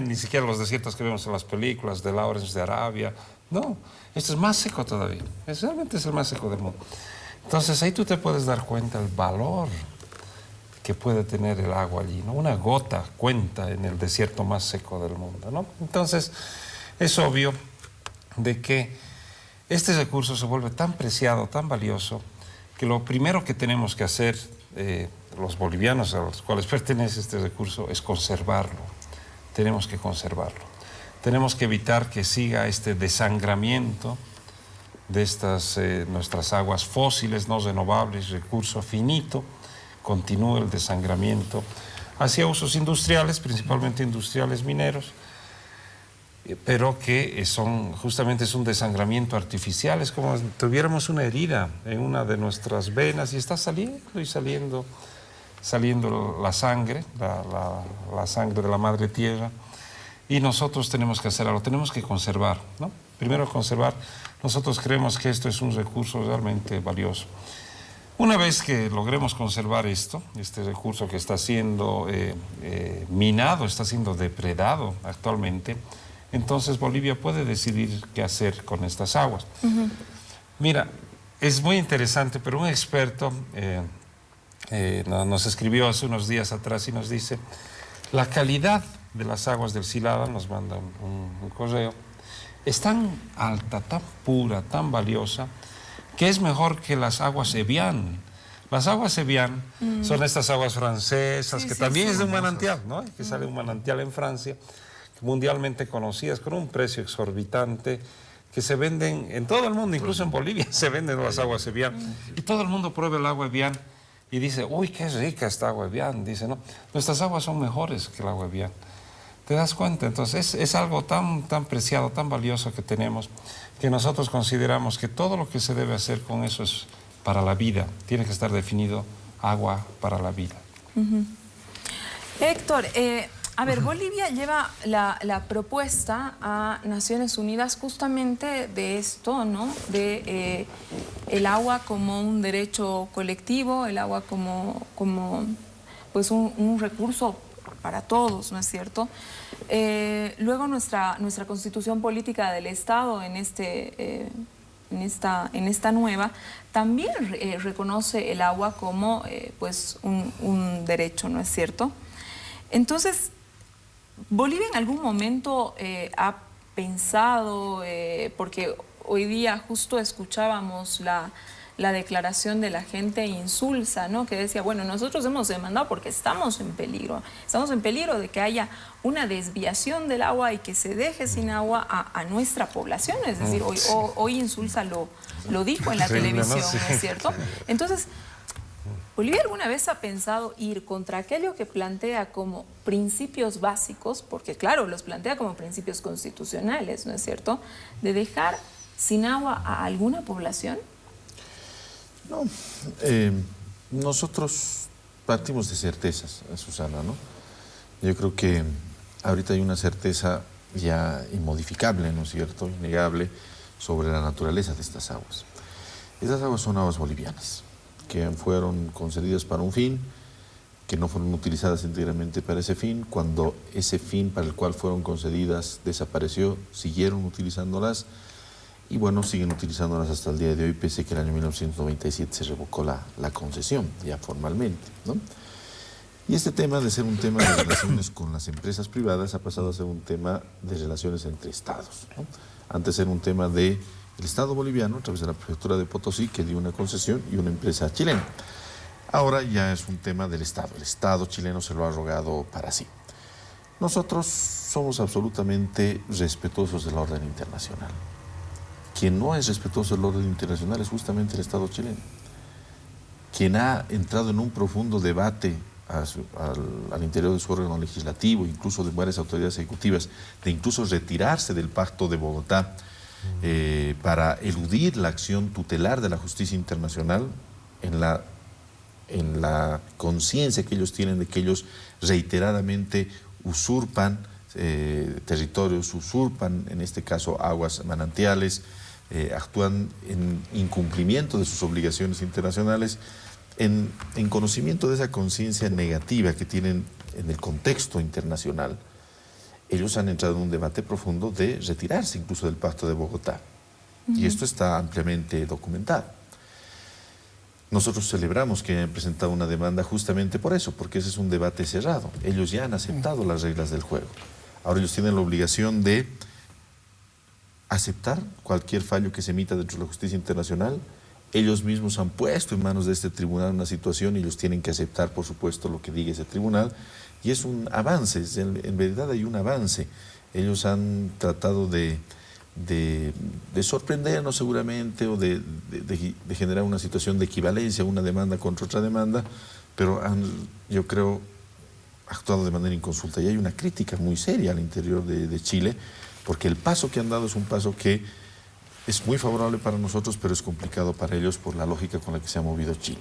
ni siquiera los desiertos que vemos en las películas de Lawrence de Arabia. No, este es más seco todavía. Realmente es el más seco del mundo. Entonces ahí tú te puedes dar cuenta del valor que puede tener el agua allí, ¿no? Una gota cuenta en el desierto más seco del mundo, ¿no? Entonces es obvio de que este recurso se vuelve tan preciado, tan valioso, que lo primero que tenemos que hacer los bolivianos a los cuales pertenece este recurso es conservarlo. Tenemos que conservarlo. Tenemos que evitar que siga este desangramiento de estas nuestras aguas fósiles, no renovables, recurso finito, continúa el desangramiento hacia usos industriales, principalmente industriales mineros, pero que justamente es un desangramiento artificial, es como si tuviéramos una herida en una de nuestras venas y está saliendo la sangre, la sangre de la madre tierra, y nosotros tenemos que hacer algo, tenemos que conservar, ¿no? Primero conservar. Nosotros creemos que esto es un recurso realmente valioso. Una vez que logremos conservar este recurso que está siendo minado, está siendo depredado actualmente, entonces Bolivia puede decidir qué hacer con estas aguas. Mira, es muy interesante, pero un experto nos escribió hace unos días atrás y nos dice: la calidad de las aguas del Silala, nos manda un correo, es tan alta, tan pura, tan valiosa, que es mejor que las aguas Evian. Las aguas Evian son estas aguas francesas, que también es de un manantial, ¿no? Que sale un manantial en Francia, mundialmente conocidas, con un precio exorbitante, que se venden en todo el mundo, incluso en Bolivia se venden las aguas Evian. Y todo el mundo prueba el agua Evian y dice: uy, qué rica esta agua Evian. Dice: no, nuestras aguas son mejores que el agua Evian. ¿Te das cuenta? Entonces es algo tan preciado, tan valioso que tenemos, que nosotros consideramos que todo lo que se debe hacer con eso es para la vida. Tiene que estar definido: agua para la vida. Héctor, a ver, Bolivia lleva la propuesta a Naciones Unidas justamente de esto, ¿no? De el agua como un derecho colectivo, el agua como pues un recurso para todos, ¿no es cierto? Luego nuestra Constitución Política del Estado en esta nueva también reconoce el agua como pues un derecho, ¿no es cierto? Entonces, ¿Bolivia en algún momento ha pensado, porque hoy día justo escuchábamos la declaración de la gente insulsa, ¿no? Que decía: bueno, nosotros hemos demandado porque estamos en peligro de que haya una desviación del agua y que se deje sin agua a nuestra población? Es decir, hoy Insulsa lo dijo en la televisión, ¿no es cierto? Entonces, ¿Bolivia alguna vez ha pensado ir contra aquello que plantea como principios básicos, porque claro, los plantea como principios constitucionales, ¿no es cierto?, de dejar sin agua a alguna población? No, nosotros partimos de certezas, Susana, ¿no? Yo creo que ahorita hay una certeza ya inmodificable, ¿no es cierto?, innegable, sobre la naturaleza de estas aguas. Estas aguas son aguas bolivianas, que fueron concedidas para un fin, que no fueron utilizadas íntegramente para ese fin. Cuando ese fin para el cual fueron concedidas desapareció, siguieron utilizándolas y bueno, siguen utilizándolas hasta el día de hoy, pese a que en el año 1997 se revocó la concesión, ya formalmente, ¿no? Y este tema, de ser un tema de relaciones con las empresas privadas, ha pasado a ser un tema de relaciones entre estados, ¿no? Antes era un tema del Estado boliviano, a través de la prefectura de Potosí, que dio una concesión, y una empresa chilena. Ahora ya es un tema del Estado. El Estado chileno se lo ha arrogado para sí. Nosotros somos absolutamente respetuosos del orden internacional. Quien no es respetuoso del orden internacional es justamente el Estado chileno. Quien ha entrado en un profundo debate al interior de su órgano legislativo, incluso de varias autoridades ejecutivas, de incluso retirarse del Pacto de Bogotá para eludir la acción tutelar de la justicia internacional, en la conciencia que ellos tienen de que ellos reiteradamente usurpan territorios, usurpan en este caso aguas manantiales, actúan en incumplimiento de sus obligaciones internacionales, en conocimiento de esa conciencia negativa que tienen en el contexto internacional. Ellos han entrado en un debate profundo de retirarse incluso del Pacto de Bogotá. Y esto está ampliamente documentado. Nosotros celebramos que hayan presentado una demanda justamente por eso, porque ese es un debate cerrado. Ellos ya han aceptado las reglas del juego. Ahora ellos tienen la obligación de aceptar cualquier fallo que se emita dentro de la justicia internacional. Ellos mismos han puesto en manos de este tribunal una situación y ellos tienen que aceptar, por supuesto, lo que diga ese tribunal. Y es un avance, en verdad hay un avance. Ellos han tratado de sorprendernos seguramente o de generar una situación de equivalencia, una demanda contra otra demanda, pero han, yo creo, actuado de manera inconsulta. Y hay una crítica muy seria al interior de Chile, porque el paso que han dado es un paso que es muy favorable para nosotros, pero es complicado para ellos por la lógica con la que se ha movido Chile.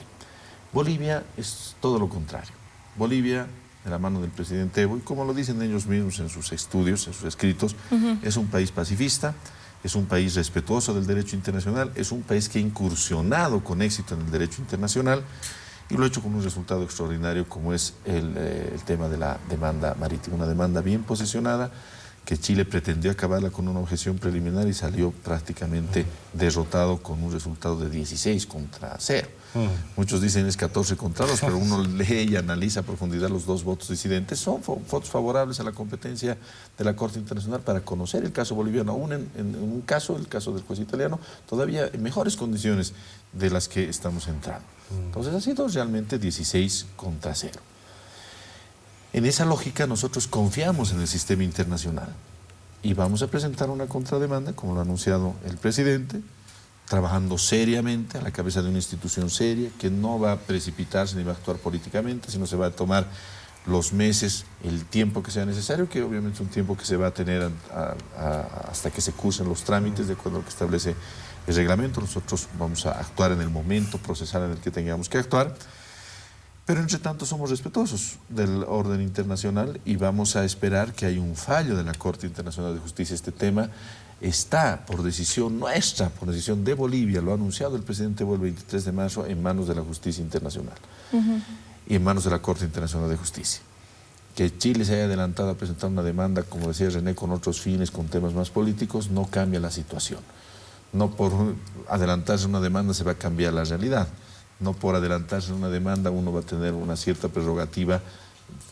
Bolivia es todo lo contrario. Bolivia, de la mano del presidente Evo, y como lo dicen ellos mismos en sus estudios, en sus escritos, es un país pacifista, es un país respetuoso del derecho internacional, es un país que ha incursionado con éxito en el derecho internacional y lo ha hecho con un resultado extraordinario como es el tema de la demanda marítima, una demanda bien posicionada, que Chile pretendió acabarla con una objeción preliminar y salió prácticamente derrotado con un resultado de 16-0. Muchos dicen es 14-2, pero uno lee y analiza a profundidad los dos votos disidentes. Son votos favorables a la competencia de la Corte Internacional para conocer el caso boliviano. Aún en un caso, el caso del juez italiano, todavía en mejores condiciones de las que estamos entrando. Entonces ha sido realmente 16-0. En esa lógica nosotros confiamos en el sistema internacional y vamos a presentar una contrademanda, como lo ha anunciado el presidente, trabajando seriamente a la cabeza de una institución seria que no va a precipitarse ni va a actuar políticamente, sino se va a tomar los meses, el tiempo que sea necesario, que obviamente es un tiempo que se va a tener hasta que se cursen los trámites de acuerdo a lo que establece el reglamento. Nosotros vamos a actuar en el momento procesal en el que tengamos que actuar. Pero entre tanto somos respetuosos del orden internacional y vamos a esperar que haya un fallo de la Corte Internacional de Justicia. Este tema está por decisión nuestra, por decisión de Bolivia, lo ha anunciado el presidente Evo el 23 de marzo, en manos de la justicia internacional y en manos de la Corte Internacional de Justicia. Que Chile se haya adelantado a presentar una demanda, como decía René, con otros fines, con temas más políticos, no cambia la situación. No por adelantarse una demanda se va a cambiar la realidad. No por adelantarse una demanda uno va a tener una cierta prerrogativa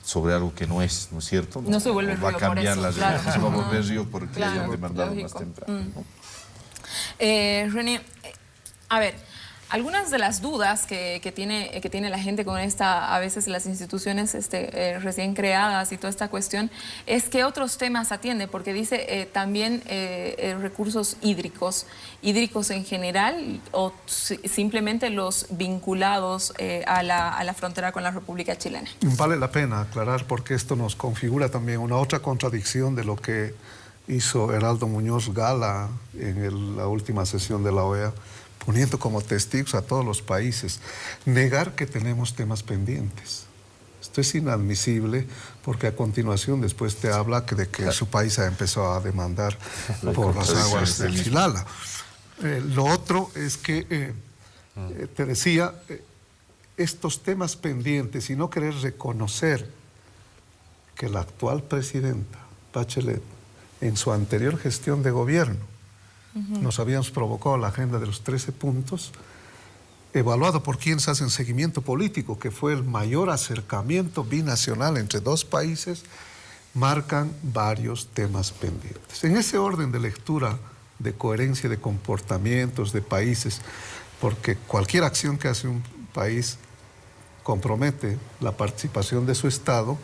sobre algo que no es, ¿no es cierto? No se vuelve río va a cambiar por eso, la realidad, claro. se va a volver río porque Claro, hayan demandado lógico. más temprano, ¿no? René, a ver, Algunas de las dudas que tiene la gente con a veces las instituciones recién creadas y toda esta cuestión, es que otros temas atiende, porque dice también recursos hídricos en general, o simplemente los vinculados a la frontera con la República Chilena. Vale la pena aclarar, porque esto nos configura también una otra contradicción de lo que hizo Heraldo Muñoz Gala en la última sesión de la OEA, poniendo como testigos a todos los países, negar que tenemos temas pendientes. Esto es inadmisible, porque a continuación después te habla de que su país empezó a demandar por las aguas del Silala. Lo otro es que, te decía, estos temas pendientes y no querer reconocer que la actual presidenta, Bachelet, en su anterior gestión de gobierno, nos habíamos provocado la agenda de los 13 puntos, evaluado por quienes hacen seguimiento político, que fue el mayor acercamiento binacional entre dos países, marcan varios temas pendientes. En ese orden de lectura, de coherencia de comportamientos de países, porque cualquier acción que hace un país compromete la participación de su Estado,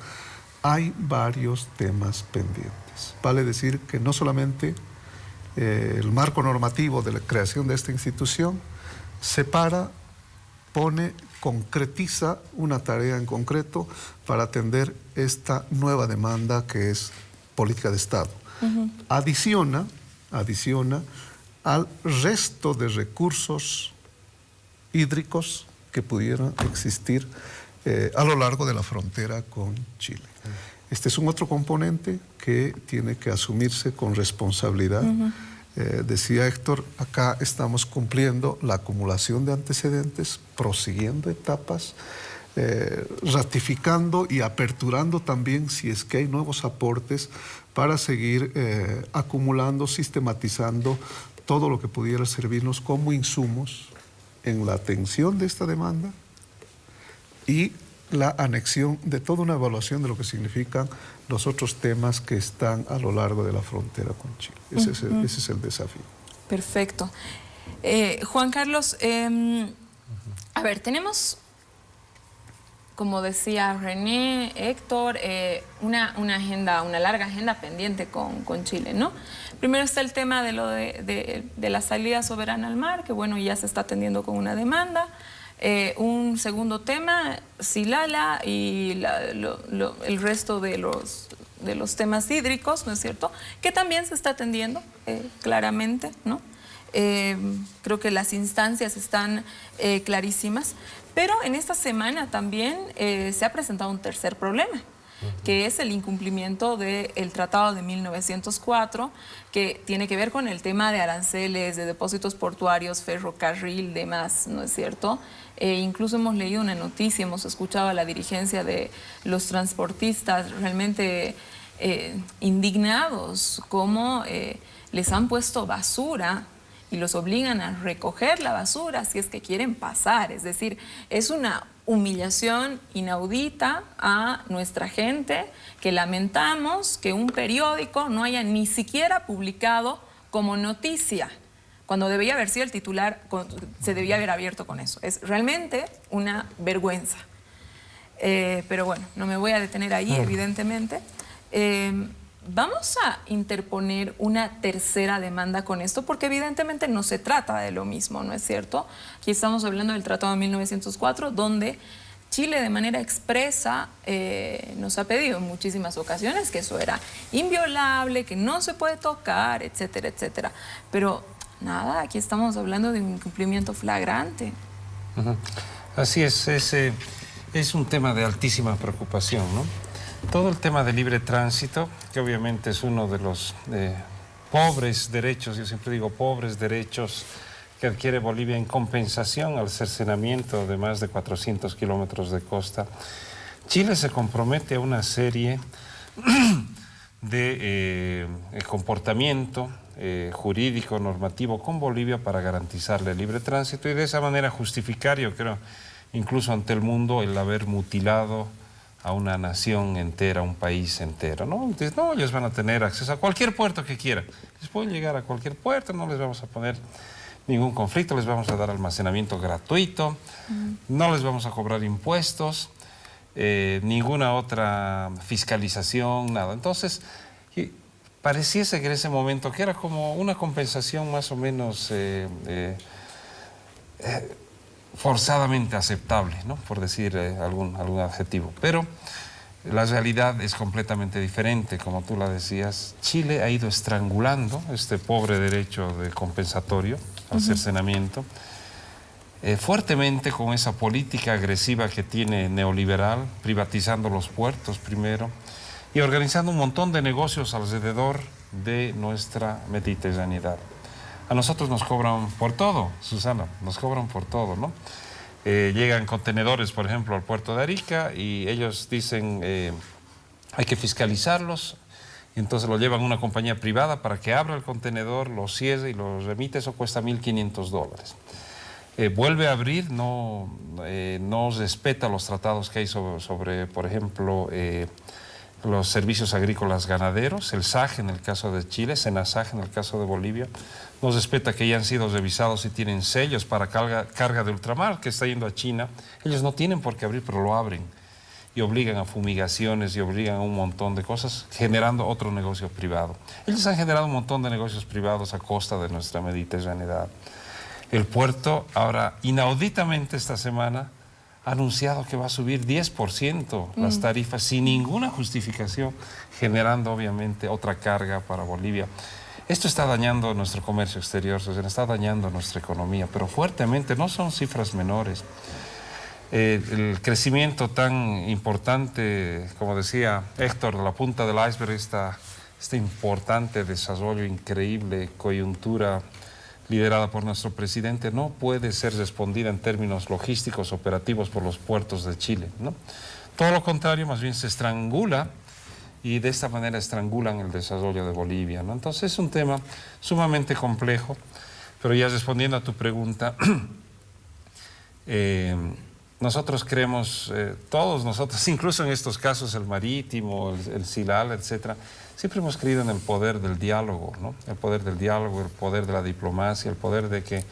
hay varios temas pendientes. Vale decir que no solamente el marco normativo de la creación de esta institución separa, pone, concretiza una tarea en concreto para atender esta nueva demanda que es política de Estado. Adiciona al resto de recursos hídricos que pudieran existir a lo largo de la frontera con Chile. Este es un otro componente que tiene que asumirse con responsabilidad. Decía Héctor, acá estamos cumpliendo la acumulación de antecedentes, prosiguiendo etapas, ratificando y aperturando también, si es que hay nuevos aportes, para seguir acumulando, sistematizando todo lo que pudiera servirnos como insumos en la atención de esta demanda y la anexión de toda una evaluación de lo que significan los otros temas que están a lo largo de la frontera con Chile. Ese es el desafío. Perfecto. Juan Carlos, a ver, tenemos, como decía René, Héctor, una larga agenda pendiente con Chile, ¿no? Primero está el tema de la salida soberana al mar, que bueno, ya se está atendiendo con una demanda. Un segundo tema, Silala y el resto de los temas hídricos, ¿no es cierto?, que también se está atendiendo claramente, ¿no? Creo que las instancias están clarísimas, pero en esta semana también se ha presentado un tercer problema, que es el incumplimiento del Tratado de 1904, que tiene que ver con el tema de aranceles, de depósitos portuarios, ferrocarril, demás, ¿no es cierto? Incluso hemos leído una noticia, hemos escuchado a la dirigencia de los transportistas realmente indignados, cómo les han puesto basura y los obligan a recoger la basura si es que quieren pasar. Es decir, es una humillación inaudita a nuestra gente, que lamentamos que un periódico no haya ni siquiera publicado como noticia, cuando debía haber sido el titular, se debía haber abierto con eso. Es realmente una vergüenza. Pero bueno, no me voy a detener ahí, evidentemente. Vamos a interponer una tercera demanda con esto, porque evidentemente no se trata de lo mismo, ¿no es cierto? Aquí estamos hablando del Tratado de 1904, donde Chile de manera expresa nos ha pedido en muchísimas ocasiones que eso era inviolable, que no se puede tocar, etcétera, etcétera. Pero nada, aquí estamos hablando de un incumplimiento flagrante. Así es un tema de altísima preocupación, ¿no? Todo el tema de libre tránsito, que obviamente es uno de los pobres derechos, yo siempre digo pobres derechos, que adquiere Bolivia en compensación al cercenamiento de más de 400 kilómetros de costa. Chile se compromete a una serie de comportamiento jurídico, normativo con Bolivia para garantizarle el libre tránsito y de esa manera justificar, yo creo, incluso ante el mundo, el haber mutilado a una nación entera, a un país entero, ¿no? Entonces, no, ellos van a tener acceso a cualquier puerto que quieran. Les pueden llegar a cualquier puerto, no les vamos a poner ningún conflicto, les vamos a dar almacenamiento gratuito, no les vamos a cobrar impuestos, ninguna otra fiscalización, nada. Entonces, pareciese que en ese momento que era como una compensación más o menos forzadamente aceptable, ¿no? Por decir algún adjetivo. Pero la realidad es completamente diferente, como tú la decías. Chile ha ido estrangulando este pobre derecho de compensatorio al cercenamiento, fuertemente con esa política agresiva que tiene neoliberal, privatizando los puertos primero y organizando un montón de negocios alrededor de nuestra mediterraneidad. A nosotros nos cobran por todo, Susana, nos cobran por todo, ¿no? Llegan contenedores, por ejemplo, al puerto de Arica y ellos dicen hay que fiscalizarlos, y entonces lo llevan a una compañía privada para que abra el contenedor, lo cierre y lo remite. Eso cuesta $1.500. Vuelve a abrir, no respeta los tratados que hay sobre por ejemplo, los servicios agrícolas ganaderos, el SAG en el caso de Chile, SENASAG en el caso de Bolivia. No respeta que ya han sido revisados y tienen sellos para carga de ultramar que está yendo a China. Ellos no tienen por qué abrir, pero lo abren. Y obligan a fumigaciones y obligan a un montón de cosas, generando otro negocio privado. Ellos han generado un montón de negocios privados a costa de nuestra mediterraneidad. El puerto, ahora, inauditamente esta semana, ha anunciado que va a subir 10% las tarifas sin ninguna justificación, generando obviamente otra carga para Bolivia. Esto está dañando nuestro comercio exterior, está dañando nuestra economía, pero fuertemente, no son cifras menores. El crecimiento tan importante, como decía Héctor, de la punta del iceberg, este importante desarrollo, increíble coyuntura liderada por nuestro presidente, no puede ser respondida en términos logísticos operativos por los puertos de Chile, ¿no? Todo lo contrario, más bien se estrangula y de esta manera estrangulan el desarrollo de Bolivia, ¿no? Entonces es un tema sumamente complejo, pero ya respondiendo a tu pregunta, nosotros creemos, todos nosotros, incluso en estos casos el marítimo, el SILAL, etcétera, siempre hemos creído en el poder del diálogo, ¿no? El poder del diálogo, el poder de la diplomacia, el poder de que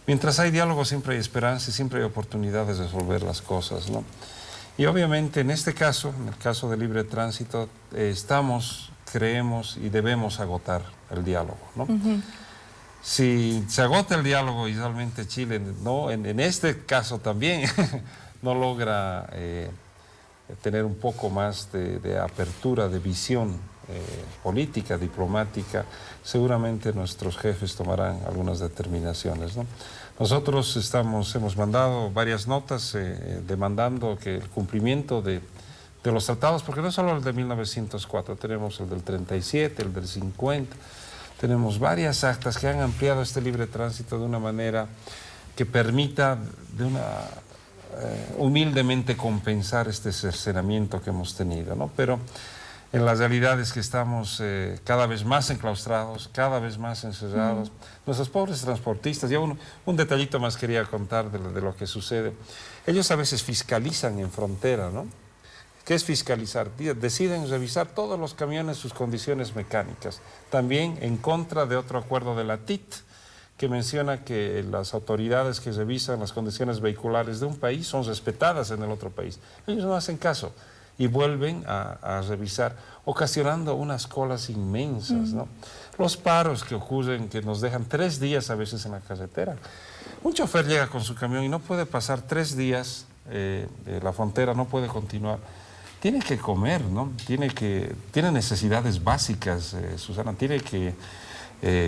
mientras hay diálogo siempre hay esperanza y siempre hay oportunidades de resolver las cosas, ¿no? Y obviamente en este caso, en el caso de libre tránsito, creemos y debemos agotar el diálogo, ¿no? Si se agota el diálogo y realmente Chile, no, en este caso también, no logra tener un poco más de apertura, de visión política, diplomática, seguramente nuestros jefes tomarán algunas determinaciones, ¿no? Nosotros hemos mandado varias notas demandando que el cumplimiento de los tratados, porque no solo el de 1904, tenemos el del 37, el del 50, tenemos varias actas que han ampliado este libre tránsito de una manera que permita humildemente compensar este cercenamiento que hemos tenido, ¿no? Pero en la realidad es que estamos cada vez más enclaustrados, cada vez más encerrados. Nuestros pobres transportistas, ya un detallito más quería contar de lo que sucede. Ellos a veces fiscalizan en frontera, ¿no? ¿Qué es fiscalizar? Deciden revisar todos los camiones, sus condiciones mecánicas. También en contra de otro acuerdo de la TIT, que menciona que las autoridades que revisan las condiciones vehiculares de un país son respetadas en el otro país. Ellos no hacen caso y vuelven a revisar, ocasionando unas colas inmensas, ¿no? Los paros que ocurren, que nos dejan 3 días a veces en la carretera. Un chofer llega con su camión y no puede pasar 3 días la frontera, no puede continuar. Tiene que comer, ¿no? Tiene necesidades básicas, Susana, tiene que,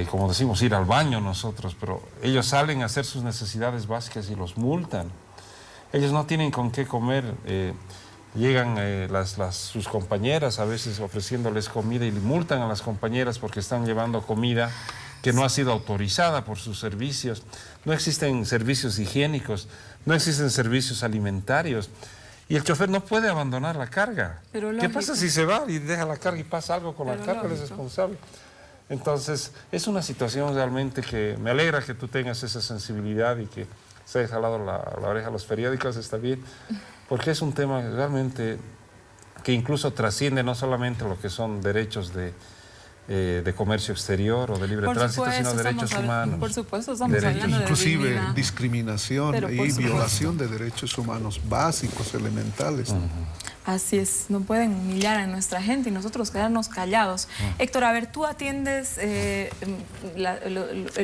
como decimos, ir al baño nosotros, pero ellos salen a hacer sus necesidades básicas y los multan. Ellos no tienen con qué comer. Llegan sus compañeras a veces ofreciéndoles comida y multan a las compañeras porque están llevando comida que no ha sido autorizada por sus servicios. No existen servicios higiénicos, no existen servicios alimentarios. Y el chofer no puede abandonar la carga. ¿Qué pasa si se va y deja la carga y pasa algo con la carga? Él es responsable. Entonces, es una situación realmente que me alegra que tú tengas esa sensibilidad y que se haya jalado la oreja a los periódicos, está bien, porque es un tema realmente que incluso trasciende no solamente lo que son derechos de comercio exterior o de libre tránsito, sino derechos humanos. Por supuesto, estamos hablando de inclusive dignidad. discriminación Pero, y violación de derechos humanos básicos, elementales. Así es, no pueden humillar a nuestra gente y nosotros quedarnos callados. Héctor, a ver, tú atiendes el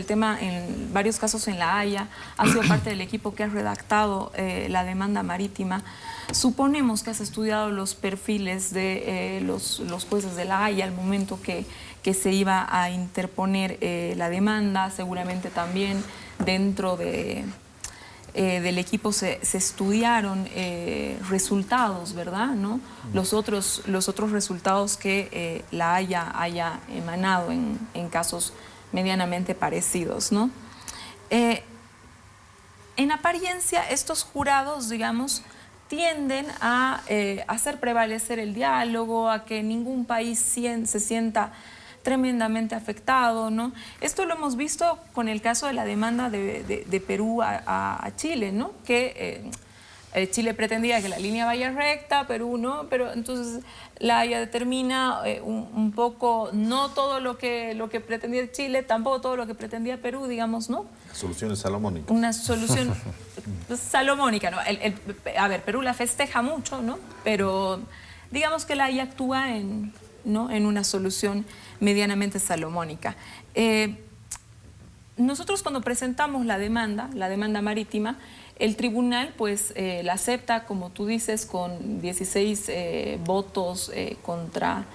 tema en varios casos en La Haya, has sido parte del equipo que ha redactado la demanda marítima. Suponemos que has estudiado los perfiles de los jueces de La Haya al momento que se iba a interponer la demanda, seguramente también dentro del equipo se estudiaron resultados, ¿verdad? ¿No? Los otros resultados que La haya emanado en casos medianamente parecidos, ¿no? En apariencia, estos jurados, digamos, tienden a hacer prevalecer el diálogo, a que ningún país se sienta tremendamente afectado, ¿no? Esto lo hemos visto con el caso de la demanda de Perú a Chile, ¿no? Que Chile pretendía que la línea vaya recta, Perú no, pero entonces La Haya determina un poco, no todo lo que pretendía Chile, tampoco todo lo que pretendía Perú, digamos, ¿no? Soluciones salomónicas. Una solución salomónica, ¿no? A ver, Perú la festeja mucho, ¿no? Pero digamos que La Haya actúa en una solución medianamente salomónica. Nosotros cuando presentamos la demanda marítima, el tribunal pues la acepta, como tú dices, con 16 votos contra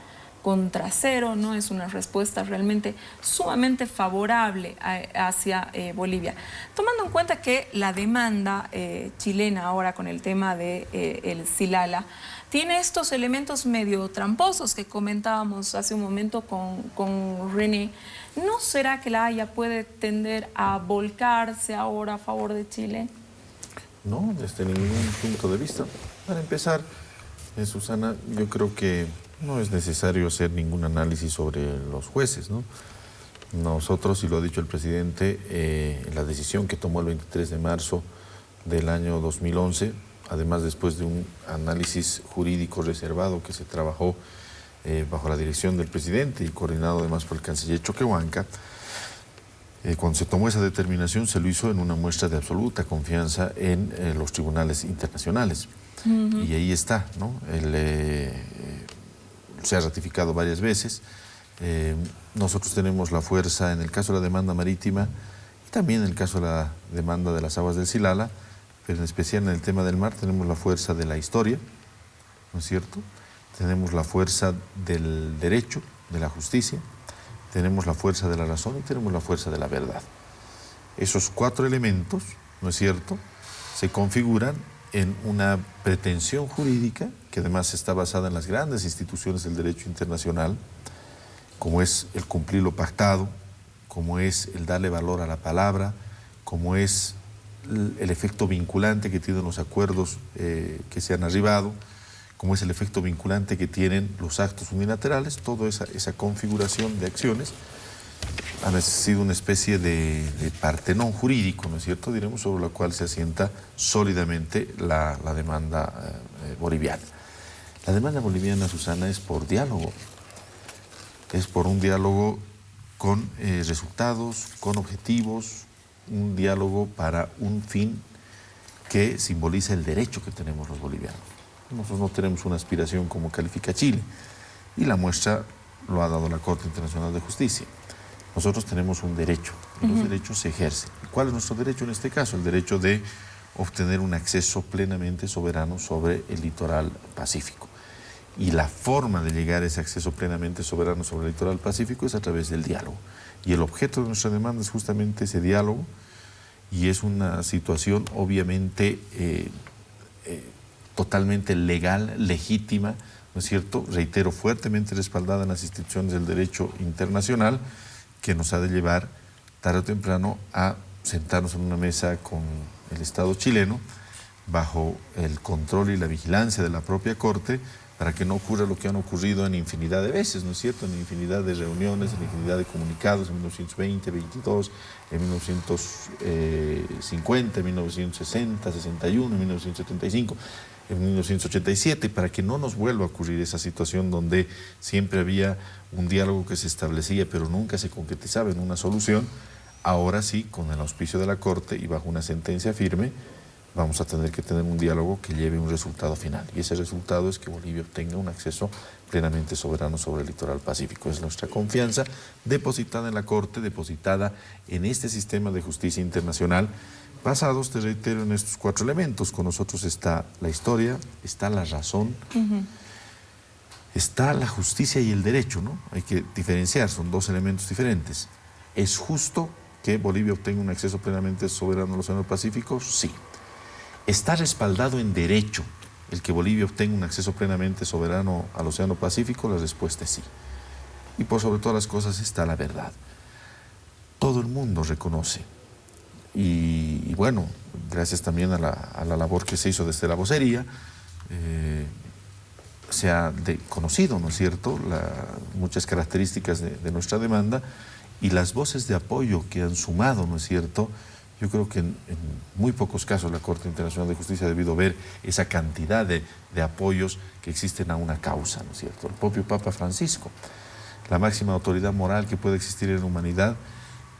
0, ¿no? Es una respuesta realmente sumamente favorable hacia Bolivia. Tomando en cuenta que la demanda chilena ahora con el tema de el Silala tiene estos elementos medio tramposos que comentábamos hace un momento con René, ¿no será que La Haya puede tender a volcarse ahora a favor de Chile? No, desde ningún punto de vista. Para empezar, Susana, yo creo que no es necesario hacer ningún análisis sobre los jueces, ¿no? Nosotros, y lo ha dicho el presidente, la decisión que tomó el 23 de marzo del año 2011, además después de un análisis jurídico reservado que se trabajó bajo la dirección del presidente y coordinado además por el canciller Choquehuanca, cuando se tomó esa determinación se lo hizo en una muestra de absoluta confianza en los tribunales internacionales. Y ahí está, ¿no? Se ha ratificado varias veces. Nosotros tenemos la fuerza en el caso de la demanda marítima y también en el caso de la demanda de las aguas del Silala, pero en especial en el tema del mar tenemos la fuerza de la historia, ¿no es cierto? Tenemos la fuerza del derecho, de la justicia, tenemos la fuerza de la razón y tenemos la fuerza de la verdad. Esos 4 elementos, ¿no es cierto?, se configuran en una pretensión jurídica que además está basada en las grandes instituciones del derecho internacional, como es el cumplir lo pactado, como es el darle valor a la palabra, como es el efecto vinculante que tienen los acuerdos que se han arribado, como es el efecto vinculante que tienen los actos unilaterales. Toda esa configuración de acciones ha sido una especie de partenón jurídico, ¿no es cierto?, diremos, sobre la cual se asienta sólidamente la demanda boliviana. La demanda boliviana, Susana, es por diálogo, es por un diálogo con resultados, con objetivos, un diálogo para un fin que simboliza el derecho que tenemos los bolivianos. Nosotros no tenemos una aspiración como califica Chile, y la muestra lo ha dado la Corte Internacional de Justicia. Nosotros tenemos un derecho, y los derechos se ejercen. ¿Cuál es nuestro derecho en este caso? El derecho de obtener un acceso plenamente soberano sobre el litoral pacífico. Y la forma de llegar a ese acceso plenamente soberano sobre el litoral pacífico es a través del diálogo. Y el objeto de nuestra demanda es justamente ese diálogo, y es una situación obviamente totalmente legal, legítima, ¿no es cierto?, reitero, fuertemente respaldada en las instituciones del derecho internacional, que nos ha de llevar tarde o temprano a sentarnos en una mesa con el Estado chileno, bajo el control y la vigilancia de la propia Corte, para que no ocurra lo que han ocurrido en infinidad de veces, ¿no es cierto?, en infinidad de reuniones, en infinidad de comunicados, en 1920, 22, en 1950, en 1960, 61, en 1975, en 1987, para que no nos vuelva a ocurrir esa situación donde siempre había un diálogo que se establecía pero nunca se concretizaba en una solución. Ahora sí, con el auspicio de la Corte y bajo una sentencia firme, vamos a tener que tener un diálogo que lleve un resultado final. Y ese resultado es que Bolivia obtenga un acceso plenamente soberano sobre el litoral pacífico. Es nuestra confianza depositada en la Corte, depositada en este sistema de justicia internacional, basados, te reitero, en estos 4 elementos. Con nosotros está la historia, está la razón, está la justicia y el derecho, ¿no? Hay que diferenciar, son 2 elementos diferentes. ¿Es justo que Bolivia obtenga un acceso plenamente soberano al Océano Pacífico? Sí. ¿Está respaldado en derecho el que Bolivia obtenga un acceso plenamente soberano al Océano Pacífico? La respuesta es sí. Y por sobre todas las cosas está la verdad. Todo el mundo reconoce. Y bueno, gracias también a la labor que se hizo desde la vocería, se ha conocido, ¿no es cierto?, muchas características de nuestra demanda y las voces de apoyo que han sumado, ¿no es cierto? Yo creo que en muy pocos casos la Corte Internacional de Justicia ha debido ver esa cantidad de apoyos que existen a una causa, ¿no es cierto? El propio Papa Francisco, la máxima autoridad moral que puede existir en la humanidad,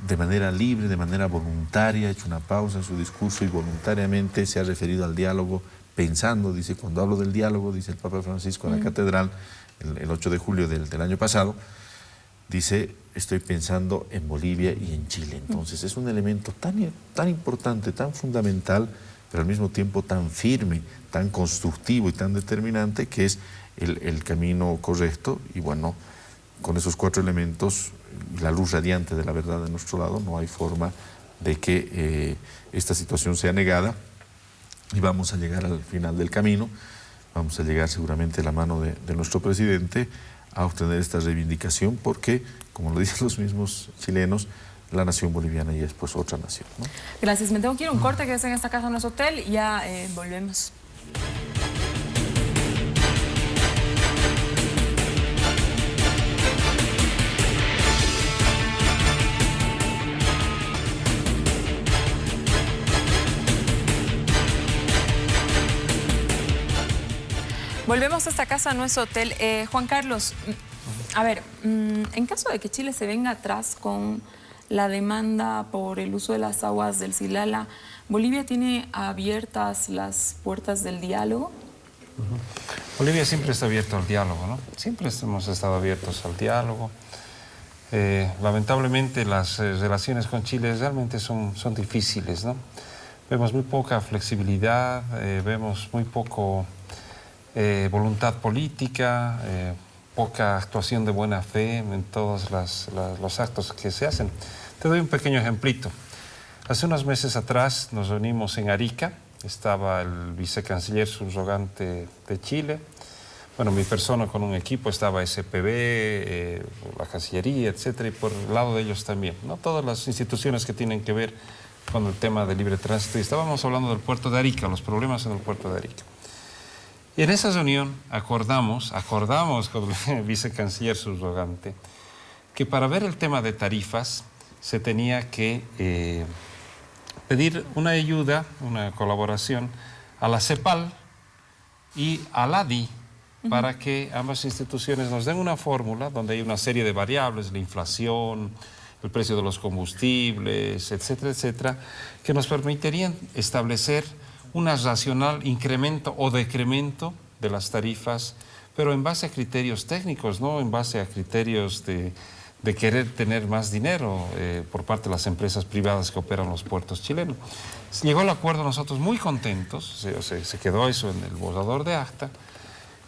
de manera libre, de manera voluntaria, ha hecho una pausa en su discurso y voluntariamente se ha referido al diálogo, pensando, dice, cuando hablo del diálogo, dice el Papa Francisco en la catedral, el 8 de julio del año pasado, dice, estoy pensando en Bolivia y en Chile. Entonces es un elemento tan importante, tan fundamental, pero al mismo tiempo tan firme, tan constructivo y tan determinante, que es el camino correcto. Y bueno, con esos 4 elementos, la luz radiante de la verdad de nuestro lado, no hay forma de que esta situación sea negada y vamos a llegar al final del camino. Vamos a llegar seguramente de la mano de nuestro presidente a obtener esta reivindicación porque, como lo dicen los mismos chilenos, la nación boliviana ya es pues otra nación, ¿no? Gracias, me tengo que ir a un corte, quédese en esta casa, en nuestro hotel, y ya volvemos. Volvemos a esta casa, no es hotel. Juan Carlos, a ver, en caso de que Chile se venga atrás con la demanda por el uso de las aguas del Silala, ¿Bolivia tiene abiertas las puertas del diálogo? Bolivia siempre está abierto al diálogo, ¿no? Siempre hemos estado abiertos al diálogo. Lamentablemente las relaciones con Chile realmente son difíciles, ¿no? Vemos muy poca flexibilidad, vemos muy poco voluntad política, poca actuación de buena fe en todos los actos que se hacen. Te doy un pequeño ejemplito. Hace unos meses atrás nos reunimos en Arica, estaba el vicecanciller subrogante de Chile, bueno, mi persona con un equipo, estaba SPB, la Cancillería, etcétera, y por el lado de ellos también, ¿no? Todas las instituciones que tienen que ver con el tema de libre tránsito. Y estábamos hablando del puerto de Arica, los problemas en el puerto de Arica. Y en esa reunión acordamos con el vicecanciller subrogante que para ver el tema de tarifas se tenía que pedir una ayuda, una colaboración a la CEPAL y a la ADI para que ambas instituciones nos den una fórmula donde hay una serie de variables, la inflación, el precio de los combustibles, etcétera, etcétera, que nos permitirían establecer un racional incremento o decremento de las tarifas, pero en base a criterios técnicos, no en base a criterios de querer tener más dinero por parte de las empresas privadas que operan los puertos chilenos. Llegó el acuerdo, nosotros muy contentos, se quedó eso en el borrador de acta.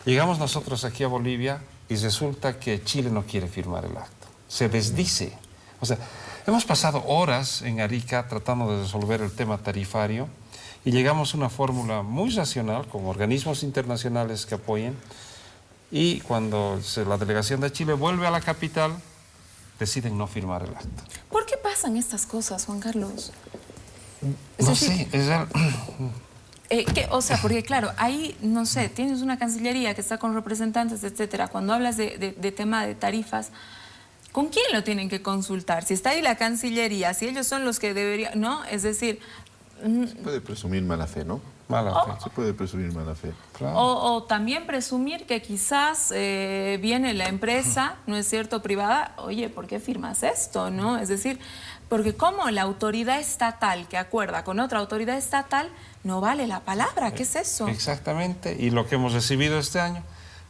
Llegamos nosotros aquí a Bolivia y resulta que Chile no quiere firmar el acta, se desdice. O sea, hemos pasado horas en Arica tratando de resolver el tema tarifario y llegamos a una fórmula muy racional con organismos internacionales que apoyen, y cuando la delegación de Chile vuelve a la capital deciden no firmar el acta. ¿Por qué pasan estas cosas, Juan Carlos? No sé, es real. O sea, porque claro, ahí, no sé, tienes una cancillería que está con representantes, etcétera. Cuando hablas de tema de tarifas, ¿con quién lo tienen que consultar? Si está ahí la cancillería, si ellos son los que deberían, ¿no? Es decir... Se puede presumir mala fe, ¿no? Mala fe. Se puede presumir mala fe. Claro. O también presumir que quizás viene la empresa, ¿no es cierto?, privada, oye, ¿por qué firmas esto?, ¿no? Es decir, porque como la autoridad estatal que acuerda con otra autoridad estatal, no vale la palabra, ¿qué es eso? Exactamente, y lo que hemos recibido este año,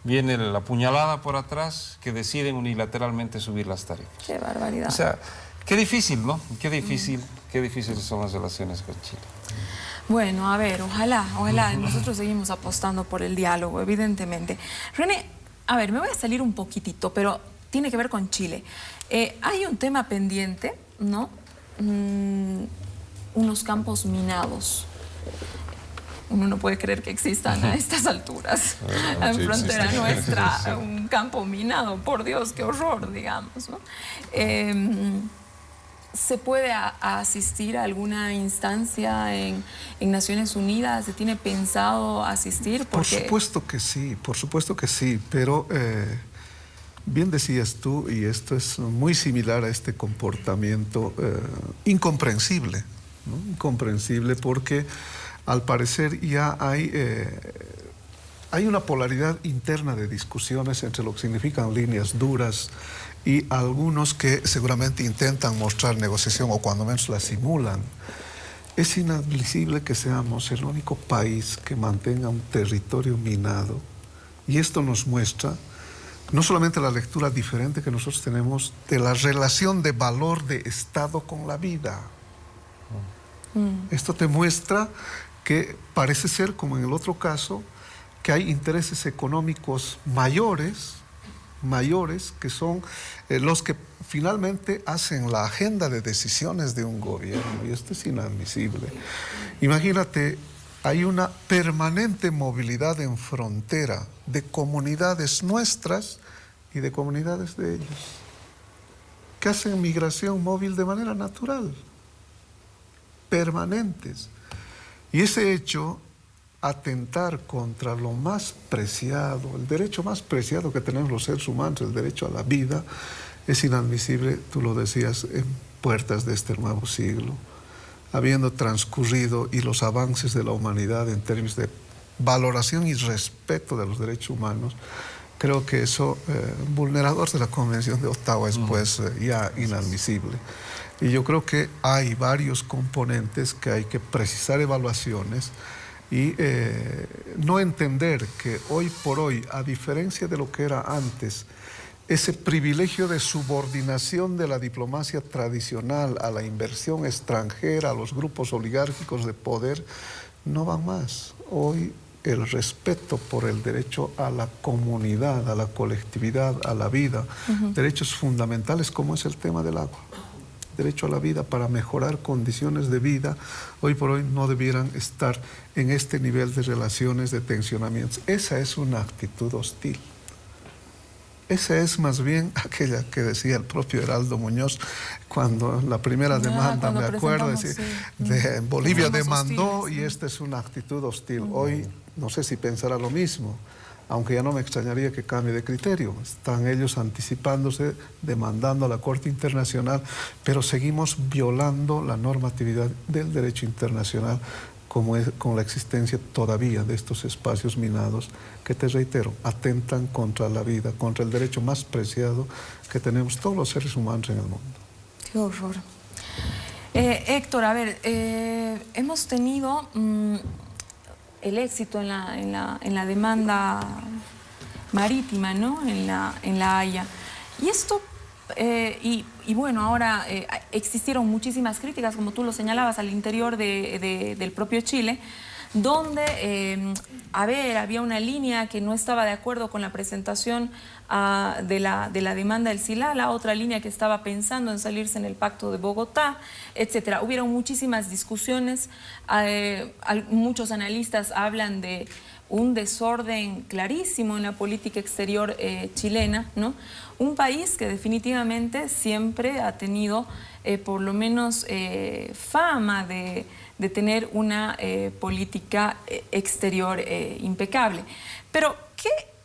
viene la puñalada por atrás, que deciden unilateralmente subir las tarifas. Qué barbaridad. O sea, qué difícil, ¿no? Qué difíciles son las relaciones con Chile. Bueno, a ver, ojalá, nosotros seguimos apostando por el diálogo, evidentemente. René, a ver, me voy a salir un poquitito, pero tiene que ver con Chile. Hay un tema pendiente, ¿no? Unos campos minados. Uno no puede creer que existan a estas alturas. En frontera nuestra, un campo minado, por Dios, qué horror, digamos, ¿no? ¿Se puede asistir a alguna instancia en Naciones Unidas? ¿Se tiene pensado asistir? Porque... Por supuesto que sí, pero bien decías tú, y esto es muy similar a este comportamiento incomprensible, ¿no? Incomprensible porque al parecer ya hay una polaridad interna de discusiones entre lo que significan líneas duras y algunos que seguramente intentan mostrar negociación o cuando menos la simulan. Es inadmisible que seamos el único país que mantenga un territorio minado, y esto nos muestra no solamente la lectura diferente que nosotros tenemos de la relación de valor de Estado con la vida. Esto te muestra que parece ser, como en el otro caso, que hay intereses económicos mayores que son los que finalmente hacen la agenda de decisiones de un gobierno, y esto es inadmisible. Imagínate, hay una permanente movilidad en frontera de comunidades nuestras y de comunidades de ellos, que hacen migración móvil de manera natural, permanentes. Y ese hecho, atentar contra lo más preciado, el derecho más preciado que tenemos los seres humanos, el derecho a la vida, es inadmisible, tú lo decías, en puertas de este nuevo siglo, habiendo transcurrido y los avances de la humanidad en términos de valoración y respeto de los derechos humanos. Creo que eso, vulnerador de la Convención de Ottawa, es pues ya inadmisible. Y yo creo que hay varios componentes que hay que precisar evaluaciones y no entender que hoy por hoy, a diferencia de lo que era antes, ese privilegio de subordinación de la diplomacia tradicional a la inversión extranjera, a los grupos oligárquicos de poder, no van más. Hoy el respeto por el derecho a la comunidad, a la colectividad, a la vida, derechos fundamentales como es el tema del agua, derecho a la vida para mejorar condiciones de vida, hoy por hoy no debieran estar en este nivel de relaciones, de tensionamientos. Esa es una actitud hostil. Esa es más bien aquella que decía el propio Heraldo Muñoz cuando la primera demanda, me acuerdo, de Bolivia demandó hostiles, y esta es una actitud hostil. Hoy no sé si pensará lo mismo, aunque ya no me extrañaría que cambie de criterio. Están ellos anticipándose, demandando a la Corte Internacional, pero seguimos violando la normatividad del derecho internacional como es, con la existencia todavía de estos espacios minados que, te reitero, atentan contra la vida, contra el derecho más preciado que tenemos todos los seres humanos en el mundo. Qué horror. Héctor, a ver, hemos tenido el éxito en la demanda marítima, ¿no? En la Haya. Y esto, y bueno, ahora existieron muchísimas críticas, como tú lo señalabas, al interior del propio Chile, donde, había una línea que no estaba de acuerdo con la presentación de la demanda del Silala, otra línea que estaba pensando en salirse en el Pacto de Bogotá, etcétera. Hubieron muchísimas discusiones, muchos analistas hablan de un desorden clarísimo en la política exterior chilena, ¿no? Un país que definitivamente siempre ha tenido por lo menos fama de tener una política exterior impecable. Pero,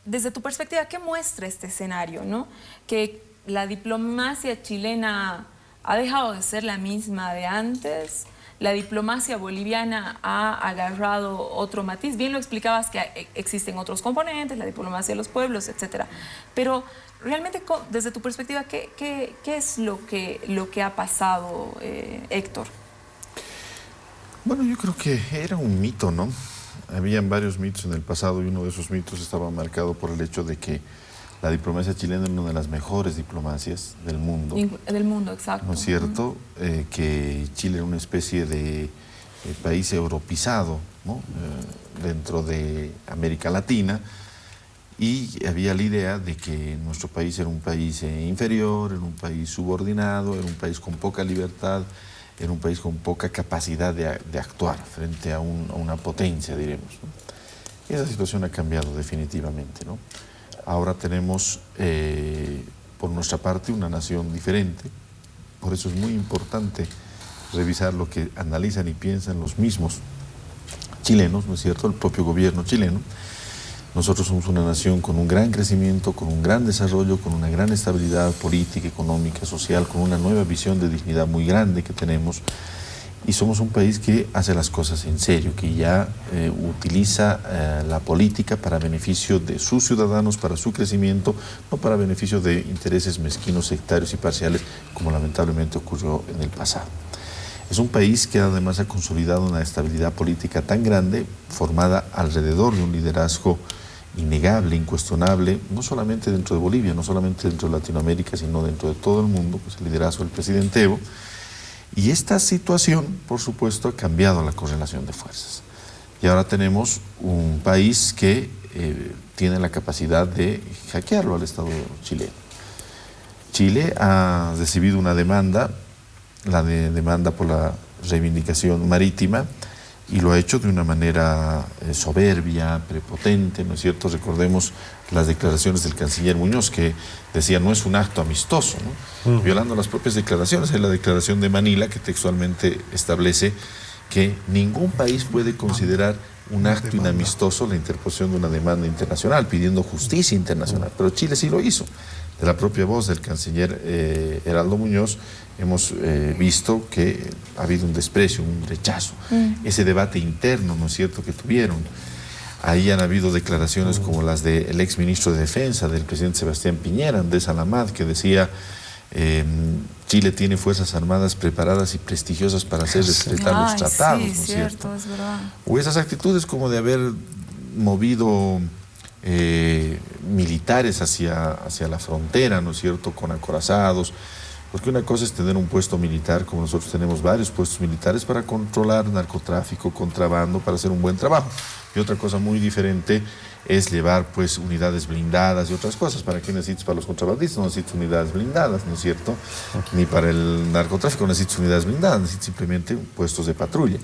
desde tu perspectiva, ¿qué muestra este escenario, ¿no? Que la diplomacia chilena ha dejado de ser la misma de antes, la diplomacia boliviana ha agarrado otro matiz. Bien lo explicabas que existen otros componentes, la diplomacia de los pueblos, etcétera. Pero realmente, desde tu perspectiva, ¿qué es lo que ha pasado, Héctor? Bueno, yo creo que era un mito, ¿no? Habían varios mitos en el pasado y uno de esos mitos estaba marcado por el hecho de que la diplomacia chilena era una de las mejores diplomacias del mundo. Del mundo, exacto. ¿No es cierto? Que Chile era una especie de país europizado, ¿no? Dentro de América Latina, y había la idea de que nuestro país era un país inferior, era un país subordinado, era un país con poca libertad, era un país con poca capacidad de actuar frente a una potencia, diremos, ¿no? Y esa situación ha cambiado definitivamente, ¿no? Ahora tenemos, por nuestra parte, una nación diferente. Por eso es muy importante revisar lo que analizan y piensan los mismos chilenos, ¿no es cierto?, el propio gobierno chileno. Nosotros somos una nación con un gran crecimiento, con un gran desarrollo, con una gran estabilidad política, económica, social, con una nueva visión de dignidad muy grande que tenemos. Y somos un país que hace las cosas en serio, que ya utiliza la política para beneficio de sus ciudadanos, para su crecimiento, no para beneficio de intereses mezquinos, sectarios y parciales, como lamentablemente ocurrió en el pasado. Es un país que además ha consolidado una estabilidad política tan grande, formada alrededor de un liderazgo innegable, incuestionable, no solamente dentro de Bolivia, no solamente dentro de Latinoamérica, sino dentro de todo el mundo, pues el liderazgo del presidente Evo. Y esta situación, por supuesto, ha cambiado la correlación de fuerzas. Y ahora tenemos un país que tiene la capacidad de hackearlo al Estado chileno. Chile ha recibido una demanda, demanda por la reivindicación marítima, y lo ha hecho de una manera soberbia, prepotente, ¿no es cierto? Recordemos las declaraciones del canciller Muñoz, que decía no es un acto amistoso, ¿no? Violando las propias declaraciones. Hay la declaración de Manila que textualmente establece que ningún país puede considerar un acto inamistoso la interposición de una demanda internacional, pidiendo justicia internacional, pero Chile sí lo hizo. De la propia voz del canciller Heraldo Muñoz hemos visto que ha habido un desprecio, un rechazo. Ese debate interno, ¿no es cierto?, que tuvieron. Ahí han habido declaraciones como las del exministro de Defensa, del presidente Sebastián Piñera, Andrés Alamad, que decía Chile tiene fuerzas armadas preparadas y prestigiosas para hacer respetar los tratados, sí, ¿no es cierto? Es verdad. O esas actitudes como de haber movido militares hacia la frontera, ¿no es cierto?, con acorazados, porque una cosa es tener un puesto militar, como nosotros tenemos varios puestos militares para controlar narcotráfico, contrabando, para hacer un buen trabajo, y otra cosa muy diferente es llevar pues unidades blindadas y otras cosas. ¿Para qué necesitas? Para los contrabandistas no necesitas unidades blindadas, ¿no es cierto?, ni para el narcotráfico necesitas unidades blindadas, necesitas simplemente puestos de patrulla.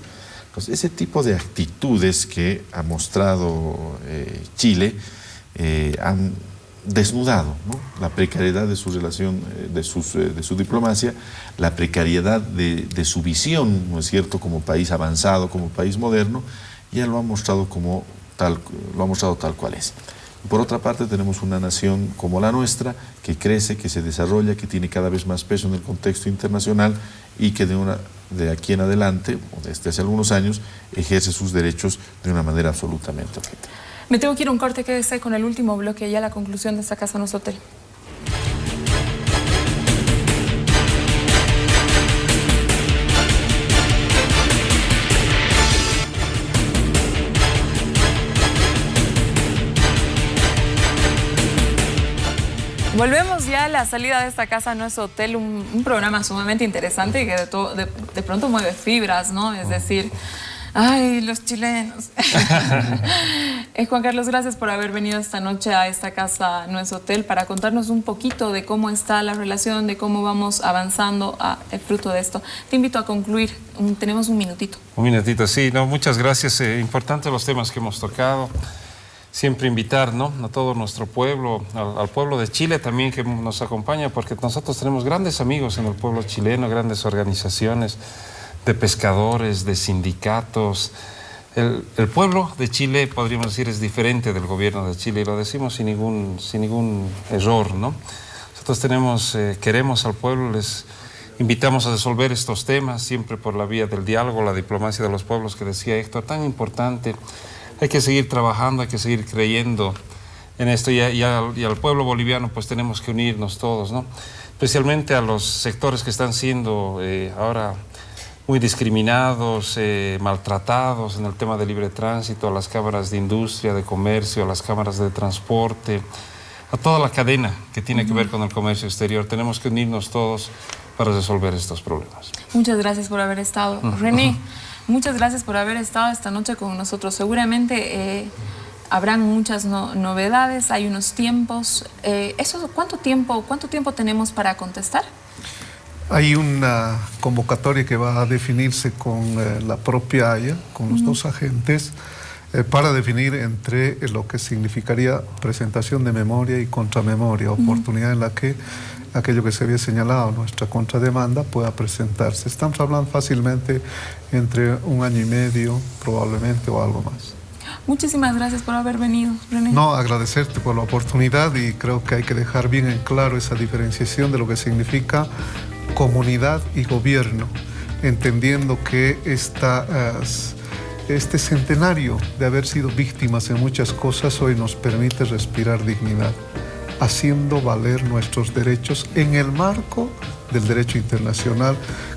Entonces, ese tipo de actitudes que ha mostrado Chile han desnudado, ¿no?, la precariedad de su relación, de su diplomacia, la precariedad de su visión, ¿no es cierto?, como país avanzado, como país moderno, y ya lo ha mostrado tal cual es. Por otra parte, tenemos una nación como la nuestra, que crece, que se desarrolla, que tiene cada vez más peso en el contexto internacional y que de aquí en adelante, o desde hace algunos años, ejerce sus derechos de una manera absolutamente objetiva. Me tengo que ir a un corte, quédese con el último bloque, ya la conclusión de esta Casa No es Hotel. Volvemos ya a la salida de esta Casa No es Hotel, un programa sumamente interesante y que de pronto mueve fibras, ¿no? Es decir, ay, los chilenos. Juan Carlos, gracias por haber venido esta noche a esta Casa No es Hotel para contarnos un poquito de cómo está la relación, de cómo vamos avanzando el fruto de esto. Te invito a concluir, tenemos un minutito. Un minutito, sí, no, muchas gracias. Importantes los temas que hemos tocado. Siempre invitar, ¿no?, a todo nuestro pueblo, al pueblo de Chile también que nos acompaña, porque nosotros tenemos grandes amigos en el pueblo chileno, grandes organizaciones de pescadores, de sindicatos. El pueblo de Chile, podríamos decir, es diferente del gobierno de Chile, y lo decimos sin ningún error, ¿no? Nosotros queremos al pueblo, invitamos a resolver estos temas siempre por la vía del diálogo, la diplomacia de los pueblos que decía Héctor, tan importante. Hay que seguir trabajando, hay que seguir creyendo en esto y al pueblo boliviano pues tenemos que unirnos todos, ¿no? Especialmente a los sectores que están siendo ahora muy discriminados, maltratados en el tema de libre tránsito, a las cámaras de industria, de comercio, a las cámaras de transporte, a toda la cadena que tiene que ver con el comercio exterior. Tenemos que unirnos todos para resolver estos problemas. Muchas gracias por haber estado. René, muchas gracias por haber estado esta noche con nosotros. Seguramente habrán muchas novedades, hay unos tiempos. ¿Cuánto tiempo tenemos para contestar? Hay una convocatoria que va a definirse con la propia Haya, con los dos agentes, para definir entre lo que significaría presentación de memoria y contramemoria, oportunidad en la que aquello que se había señalado, nuestra contrademanda, pueda presentarse. Estamos hablando fácilmente entre 1 año y medio, probablemente, o algo más. Muchísimas gracias por haber venido, René. No, agradecerte por la oportunidad y creo que hay que dejar bien en claro esa diferenciación de lo que significa comunidad y gobierno, entendiendo que este centenario de haber sido víctimas en muchas cosas hoy nos permite respirar dignidad, haciendo valer nuestros derechos en el marco del derecho internacional,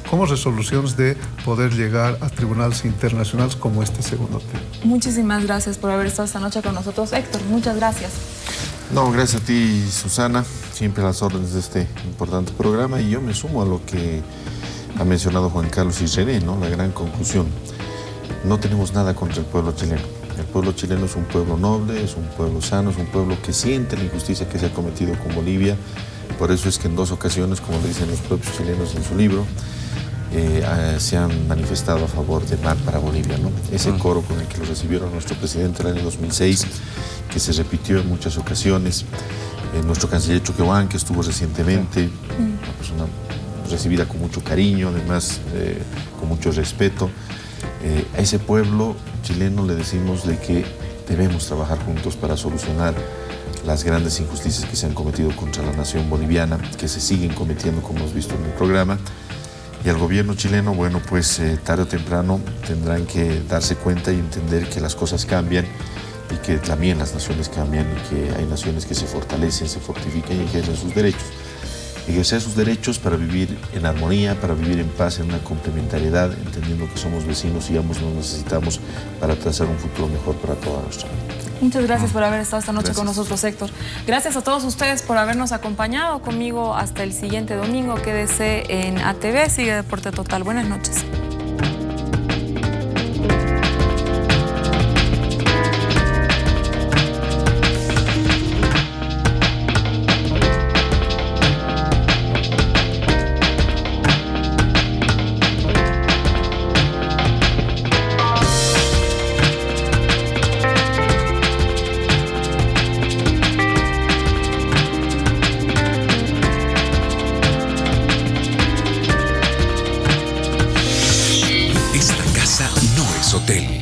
como resoluciones de poder llegar a tribunales internacionales como este segundo tema. Muchísimas gracias por haber estado esta noche con nosotros, Héctor. Muchas gracias. No, gracias a ti, Susana, siempre a las órdenes de este importante programa, y yo me sumo a lo que ha mencionado Juan Carlos y René, ¿no? La gran conclusión. No tenemos nada contra el pueblo chileno. El pueblo chileno es un pueblo noble, es un pueblo sano, es un pueblo que siente la injusticia que se ha cometido con Bolivia. Por eso es que en 2 ocasiones, como le dicen los propios chilenos en su libro, se han manifestado a favor de Mar para Bolivia, ¿no? Ese coro con el que lo recibieron nuestro presidente en el año 2006, que se repitió en muchas ocasiones. Nuestro canciller Choquehuanca, que estuvo recientemente, una persona recibida con mucho cariño, además con mucho respeto. A ese pueblo chileno le decimos de que debemos trabajar juntos para solucionar las grandes injusticias que se han cometido contra la nación boliviana, que se siguen cometiendo, como hemos visto en el programa. Y al gobierno chileno, bueno, pues tarde o temprano tendrán que darse cuenta y entender que las cosas cambian y que también las naciones cambian y que hay naciones que se fortalecen, se fortifican y ejercen sus derechos. Ejercer sus derechos para vivir en armonía, para vivir en paz, en una complementariedad, entendiendo que somos vecinos y ambos nos necesitamos para trazar un futuro mejor para toda nuestra vida. Muchas gracias por haber estado esta noche con nosotros, Héctor. Gracias a todos ustedes por habernos acompañado conmigo hasta el siguiente domingo. Quédese en ATV, sigue Deporte Total. Buenas noches. Esta casa no es hotel.